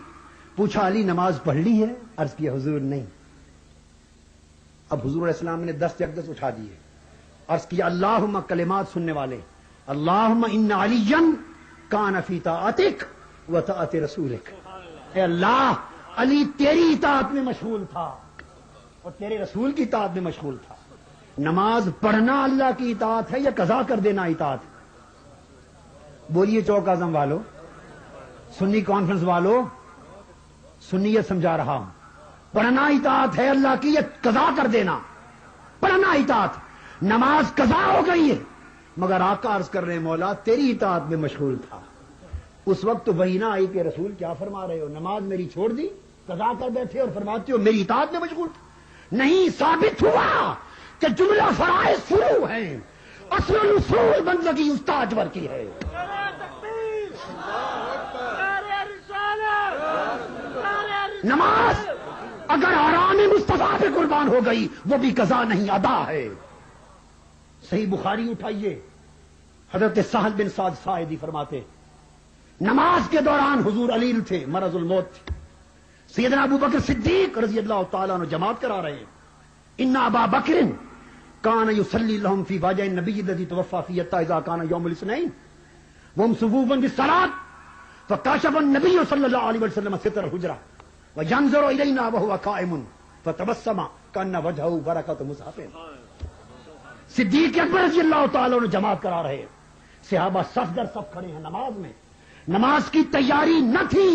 پوچھا علی نماز پڑھ لی ہے؟ عرض کیا حضور نہیں. اب حضور علیہ السلام نے 10 اقدس اٹھا دیے، عرض کیا اللہم، کلمات سننے والے، اللہم ان علی کان فی طاعتک و طاعت رسولک. اے اللہ، علی تیری اطاعت میں مشغول تھا اور تیرے رسول کی اطاعت میں مشغول تھا. نماز پڑھنا اللہ کی اطاعت ہے یا قضا کر دینا اطاعت ہے؟ بولیے چوک اعظم والو، سنی کانفرنس والو، سنیت سمجھا رہا ہوں. پڑھنا اطاعت ہے اللہ کی یا قضا کر دینا؟ پڑھنا اطاعت. نماز قضا ہو گئی ہے مگر آقا عرض کر رہے ہیں مولا تیری اطاعت میں مشغول تھا. اس وقت تو وہی نہ آئی کہ رسول کیا فرما رہے ہو، نماز میری چھوڑ دی، قضا کر بیٹھے اور فرماتے ہو میری اطاعت میں مشغول تھا. نہیں، ثابت ہوا کہ جملہ فرائض فروع ہیں، اصل الاصول بندگی استاد ور کی ہے. نماز اگر آرام مصطفیٰ پہ قربان ہو گئی وہ بھی قضا نہیں، ادا ہے. صحیح بخاری اٹھائیے، حضرت سہل بن سعد ساعدی فرماتے نماز کے دوران حضور علیل تھے، مرض الموت تھے. سیدنا ابو بکر صدیق رضی اللہ تعالیٰ عنہ جماعت کرا رہے ہیں. ان ابا بکر کان یصلی لهم فی واجہ النبی الذی توفی فیہ حتی اذا کان یوم الاثنین وهم صفوف بالصلاة فکاشف النبی صلی اللہ علیہ وسلم ستر الحجرہ وینظر الینا وهو قائم فتبسم کان وجهه برکۃ مصحف. صدیق اکبر رضی اللہ تعالیٰ عنہ جماعت کرا رہے ہیں، صحابہ صف در صف کھڑے ہیں نماز میں. نماز کی تیاری نہ تھی.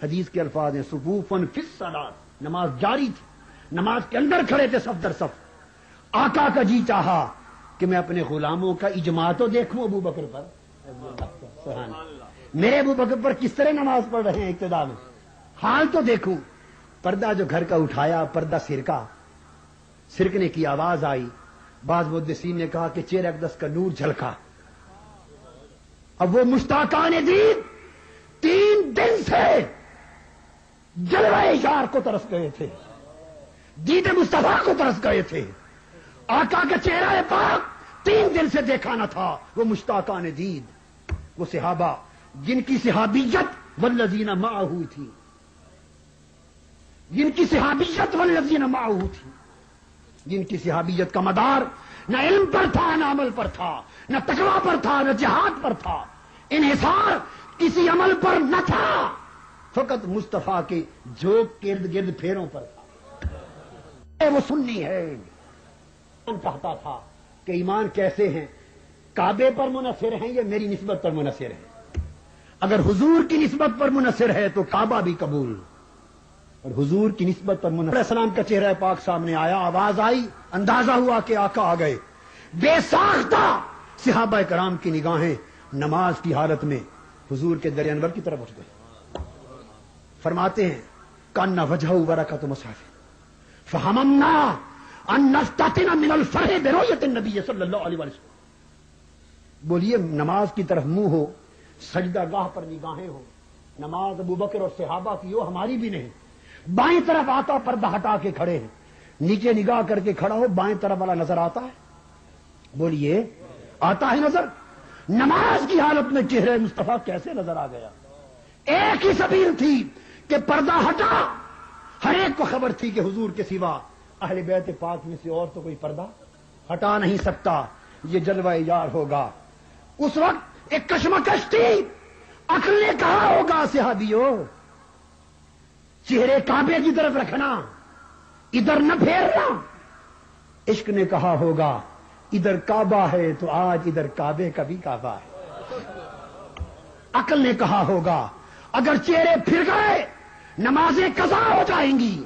حدیث کے الفاظ ہیں صفوفن فی الصلاۃ، نماز جاری تھی، نماز کے اندر کھڑے تھے صف در صف. آقا کا جی چاہا کہ میں اپنے غلاموں کا اجماع تو دیکھوں ابو بکر پر. سبحان اللہ. میرے ابو بکر پر کس طرح نماز پڑھ رہے ہیں ابتدا میں، حال تو دیکھوں. پردہ جو گھر کا اٹھایا، پردہ سرکنے کی آواز آئی. بعض محدثین نے کہا کہ چہرہ اقدس کا نور جھلکا. اب وہ مشتاقان دید 3 دن سے جلوہ یار کو ترس گئے تھے، دید مصطفیٰ کو ترس گئے تھے. آقا کا چہرہ پاک 3 دن سے دیکھا نہ تھا. وہ مشتاقان دید، وہ صحابہ جن کی صحابیت والذین معہ تھی، جن کی صحابیت والذین معہ تھی، جن کی صحابیت کا مدار نہ علم پر تھا، نہ عمل پر تھا، نہ تقویٰ پر تھا، نہ جہاد پر تھا، انحصار کسی عمل پر نہ تھا، فقط مصطفیٰ کے جھوک گرد پھیروں پر تھا. وہ سنی ہے. کہتا تھا کہ ایمان کیسے ہیں، کعبے پر منحصر ہیں یا میری نسبت پر منحصر ہے؟ اگر حضور کی نسبت پر منحصر ہے تو کعبہ بھی قبول، اور حضور کی نسبت پر منحصر. السلام کا چہرہ پاک سامنے آیا، آواز آئی، اندازہ ہوا کہ آقا آ گئے. بے ساختہ صحابہ کرام کی نگاہیں نماز کی حالت میں حضور کے در انور کی طرف اٹھ گئے. فرماتے ہیں کان وجہہ برکۃ مصحف فہممنا ان نفتتن من الفرح برؤیت النبی صلی اللہ علیہ وسلم. بولیے نماز کی طرف منہ ہو، سجدہ گاہ پر نگاہیں ہو. نماز ابو بکر اور صحابہ کی ہو، ہماری بھی نہیں. بائیں طرف آقا پردہ ہٹا کے کھڑے ہیں، نیچے نگاہ کر کے کھڑا ہو، بائیں طرف والا نظر آتا ہے؟ بولیے آتا ہے نظر؟ نماز کی حالت میں چہرے مصطفیٰ کیسے نظر آ گیا؟ ایک ہی سبیل تھی کہ پردہ ہٹا. ہر ایک کو خبر تھی کہ حضور کے سوا اہل بیت پاک میں سے اور تو کوئی پردہ ہٹا نہیں سکتا، یہ جلوہ یار ہوگا. اس وقت ایک کشمکش تھی. عقل نے کہا ہوگا صحابیوں، چہرے کعبے کی طرف رکھنا، ادھر نہ پھیرنا۔ عشق نے کہا ہوگا ادھر کعبہ ہے تو آج ادھر کعبے کا بھی کعبہ ہے۔ عقل نے کہا ہوگا اگر چہرے پھر گئے نمازیں قضا ہو جائیں گی۔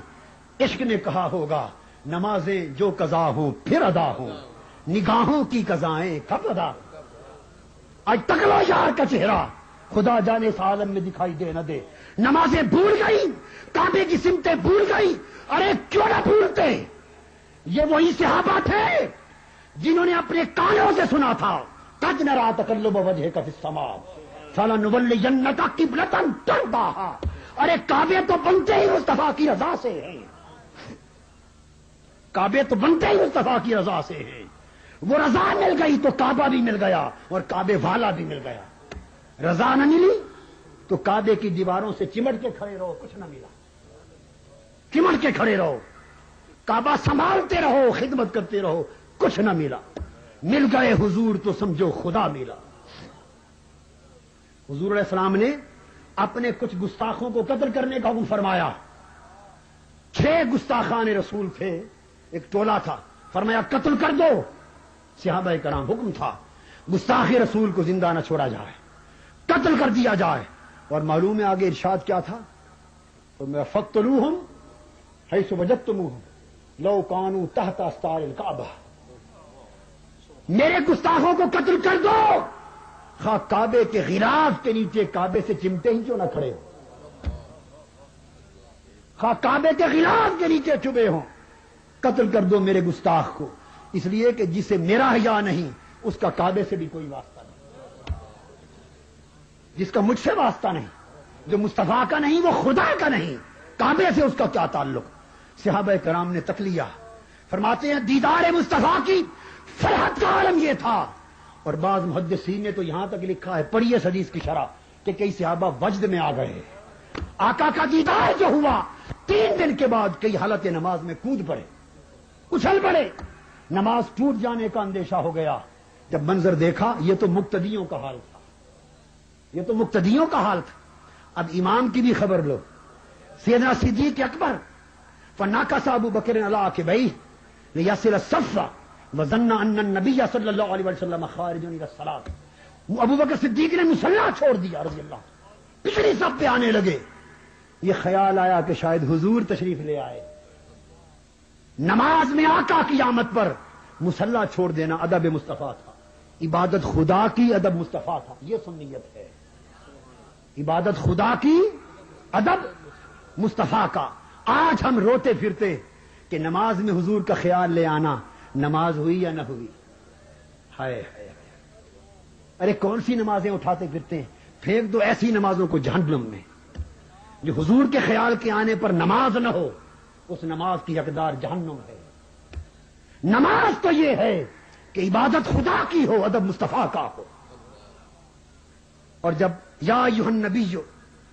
عشق نے کہا ہوگا نمازیں جو قضا ہوں پھر ادا ہوں، نگاہوں کی قضائیں کب ادا ہوں۔ آج تک لو یار کا چہرہ خدا جانے اس عالم میں دکھائی دے نہ دے۔ نمازیں بھول گئی، کعبے کی سمتیں بھول گئی۔ ارے کیوں نہ بھولتے؟ یہ وہی صحابہ تھے جنہوں نے اپنے کانوں سے سنا تھا قد نرى تقلب وجهك في السماء فلنولينك قبلة ترضاها۔ ارے کعبے تو بنتے ہی مصطفیٰ کی رضا سے ہیں، کعبے تو بنتے ہی مصطفیٰ کی رضا سے ہیں۔ وہ رضا مل گئی تو کعبہ بھی مل گیا اور کعبے والا بھی مل گیا۔ رضا نہ ملی تو کعبے کی دیواروں سے چمٹ کے کھڑے رہو، کچھ نہ ملا۔ چمٹ کے کھڑے رہو، کعبہ سنبھالتے رہو، خدمت کرتے رہو، کچھ نہ ملا۔ مل گئے حضور تو سمجھو خدا ملا۔ حضور علیہ السلام نے اپنے کچھ گستاخوں کو قتل کرنے کا حکم فرمایا۔ 6 گستاخان رسول تھے، ایک ٹولہ تھا، فرمایا قتل کر دو۔ صحابہ کرام حکم تھا گستاخ رسول کو زندہ نہ چھوڑا جائے، قتل کر دیا جائے۔ اور معلوم ہے آگے ارشاد کیا تھا؟ فَاقْتُلُوهُمْ حَيْثُ وَجَدتُّمُوهُمْ لَوْ كَانُوا تَحْتَ أَسْتَارِ الْكَعْبَةِ۔ میرے گستاخوں کو قتل کر دو، خواہ کعبے کے غلاف کے نیچے کعبے سے چمٹے ہی کیوں نہ کھڑے ہو، خواہ کعبے کے غلاف کے نیچے چھپے ہوں، قتل کر دو میرے گستاخ کو۔ اس لیے کہ جسے میرا حیا نہیں اس کا کعبے سے بھی کوئی واسطہ نہیں، جس کا مجھ سے واسطہ نہیں، جو مصطفیٰ کا نہیں وہ خدا کا نہیں، کعبے سے اس کا کیا تعلق۔ صحابہ کرام نے تک لیا، فرماتے ہیں دیدار مصطفیٰ کی فرحت کا عالم یہ تھا۔ اور بعض محدثین نے تو یہاں تک لکھا ہے، پڑھیے اس حدیث کی شرح، کہ کئی صحابہ وجد میں آ گئے۔ آقا کا دیدار جو ہوا 3 دن کے بعد کئی حالت نماز میں کود پڑے، اچھل پڑے، نماز ٹوٹ جانے کا اندیشہ ہو گیا۔ جب منظر دیکھا یہ تو مقتدیوں کا حال تھا، یہ تو مقتدیوں کا حال تھا۔ اب امام کی بھی خبر لو، سیدنا صدیق اکبر فناکس ابو بکر علی عقبیہ لیصل الصف وظن ان النبی صلی اللہ علیہ وسلم خارج الی الصلاۃ۔ ابو بکر صدیق نے مصلی چھوڑ دیا رضی اللہ، پچھلی صف پہ آنے لگے۔ یہ خیال آیا کہ شاید حضور تشریف لے آئے۔ نماز میں آقا کی آمد پر مصلی چھوڑ دینا ادب مصطفیٰ تھا، عبادت خدا کی ادب مصطفیٰ تھا۔ یہ سنیت ہے، عبادت خدا کی ادب مصطفیٰ کا۔ آج ہم روتے پھرتے کہ نماز میں حضور کا خیال لے آنا، نماز ہوئی یا نہ ہوئی؟ ہائے ہائے، ارے کون سی نمازیں اٹھاتے پھرتے ہیں؟ پھینک دو ایسی نمازوں کو جہنم میں۔ جو حضور کے خیال کے آنے پر نماز نہ ہو اس نماز کی حقدار جہنم ہے۔ نماز تو یہ ہے کہ عبادت خدا کی ہو، ادب مصطفیٰ کا ہو۔ اور جب یا ایھا النبی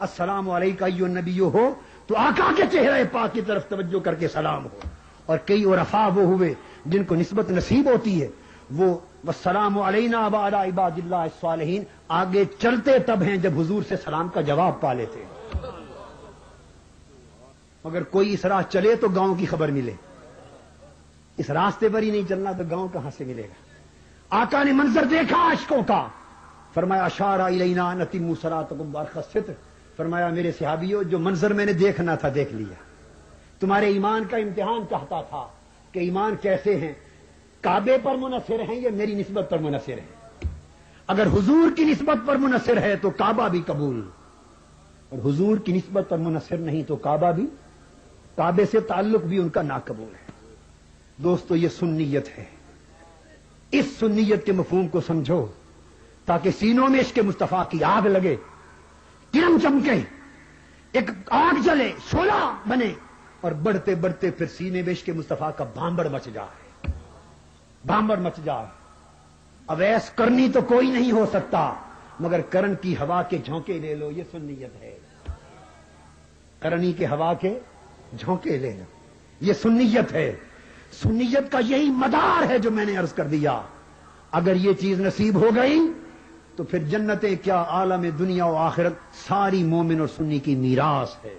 السلام علیک ایھا النبی ہو تو آقا کے چہرے پاک کی طرف توجہ کر کے سلام ہو۔ اور کئی عرفاء وہ ہوئے جن کو نسبت نصیب ہوتی ہے، وہ والسلام علینا وعلی عباد اللہ الصالحین آگے چلتے تب ہیں جب حضور سے سلام کا جواب پا لیتے ہیں۔ مگر کوئی اس راہ چلے تو گاؤں کی خبر ملے، اس راستے پر ہی نہیں چلنا تو گاؤں کہاں سے ملے گا؟ آقا نے منظر دیکھا عاشقوں کا، فرمایا اشار الینا ان اتموا صلاتکم وارخوا الستر۔ فرمایا میرے صحابیوں جو منظر میں نے دیکھنا تھا دیکھ لیا، تمہارے ایمان کا امتحان چاہتا تھا کہ ایمان کیسے ہیں، کعبے پر منحصر ہیں یا میری نسبت پر منحصر ہیں؟ اگر حضور کی نسبت پر منحصر ہے تو کعبہ بھی قبول، اور حضور کی نسبت پر منحصر نہیں تو کعبہ بھی، کعبے سے تعلق بھی ان کا ناقبول ہے۔ دوستو یہ سنیت ہے، اس سنیت کے مفہوم کو سمجھو تاکہ سینوں میں عشق مصطفیٰ کی آگ لگے، کرن چمکے، ایک آگ جلے، شعلہ بنے، اور بڑھتے بڑھتے پھر سینے میں عشق مصطفیٰ کا بھانبڑ مچ جائے، بھانبڑ مچ جائے۔ اویس کرنی تو کوئی نہیں ہو سکتا، مگر کرن کی ہوا کے جھونکے لے لو، یہ سنیت ہے۔ کرنی کے ہوا کے جھونکے لے لو، یہ سنیت ہے۔ سنیت کا یہی مدار ہے جو میں نے عرض کر دیا۔ اگر یہ چیز نصیب ہو گئی تو پھر جنتیں کیا، عالم دنیا و آخرت ساری مومن اور سنی کی میراث ہے۔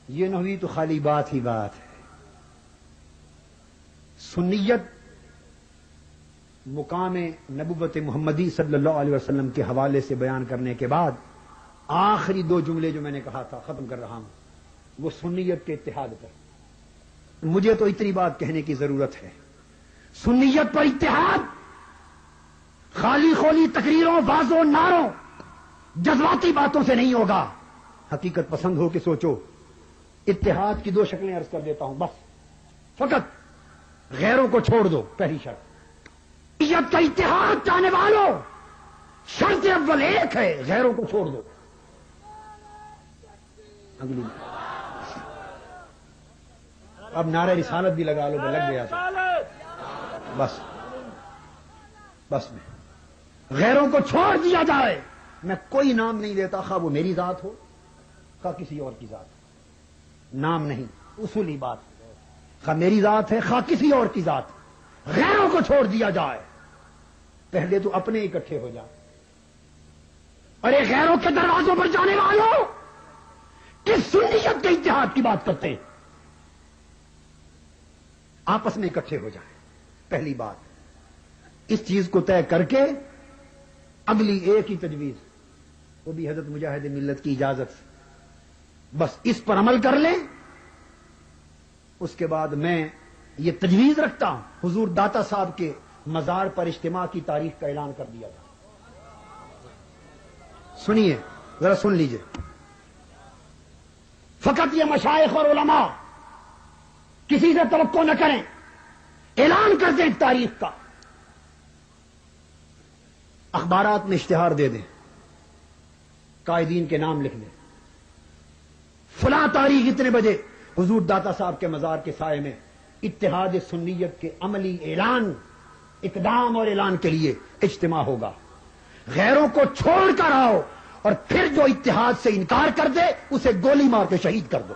یہ نہ ہوئی تو خالی بات ہی بات ہے. سنیت مقام نبوت محمدی صلی اللہ علیہ وسلم کے حوالے سے بیان کرنے کے بعد آخری دو جملے جو میں نے کہا تھا ختم کر رہا ہوں، وہ سنیت کے اتحاد پر. مجھے تو اتنی بات کہنے کی ضرورت ہے، سنیت پر اتحاد خالی خولی تقریروں، واضحوں، نعروں، جذباتی باتوں سے نہیں ہوگا. حقیقت پسند ہو کے سوچو. اتحاد کی دو شکلیں عرض کر دیتا ہوں بس. فقط غیروں کو چھوڑ دو، پہلی شرط. سنیت کا اتحاد چاہنے والوں، شرط اول ایک ہے، غیروں کو چھوڑ دو. اگلی اب نعرہ رسالت بھی لگا لو، لگ گیا تو بس بس میں غیروں کو چھوڑ دیا جائے. میں کوئی نام نہیں لیتا، خواہ وہ میری ذات ہو خواہ کسی اور کی ذات ہو. نام نہیں، اصولی بات. خواہ میری ذات ہے خواہ کسی اور کی ذات. غیروں کو چھوڑ دیا جائے. پہلے تو اپنے اکٹھے ہو جائیں. ارے غیروں کے دروازوں پر جانے والوں، کس سنیت کے اتحاد کی بات کرتے ہیں؟ آپس میں اکٹھے ہو جائیں. پہلی بات. اس چیز کو طے کر کے اگلی ایک ہی تجویز، وہ بھی حضرت مجاہد ملت کی اجازت سے، بس اس پر عمل کر لیں. اس کے بعد میں یہ تجویز رکھتا ہوں، حضور داتا صاحب کے مزار پر اجتماع کی تاریخ کا اعلان کر دیا جائے. سنیے ذرا، سن لیجئے. فقط یہ مشائخ اور علماء کسی سے توقع نہ کریں، اعلان کر دیں ایک تاریخ کا. اخبارات میں اشتہار دے دیں، قائدین کے نام لکھ دیں. فلاں تاریخ اتنے بجے حضور داتا صاحب کے مزار کے سائے میں اتحاد سنیت کے عملی اعلان، اقدام اور اعلان کے لیے اجتماع ہوگا. غیروں کو چھوڑ کر آؤ، اور پھر جو اتحاد سے انکار کر دے اسے گولی مار کے شہید کر دو.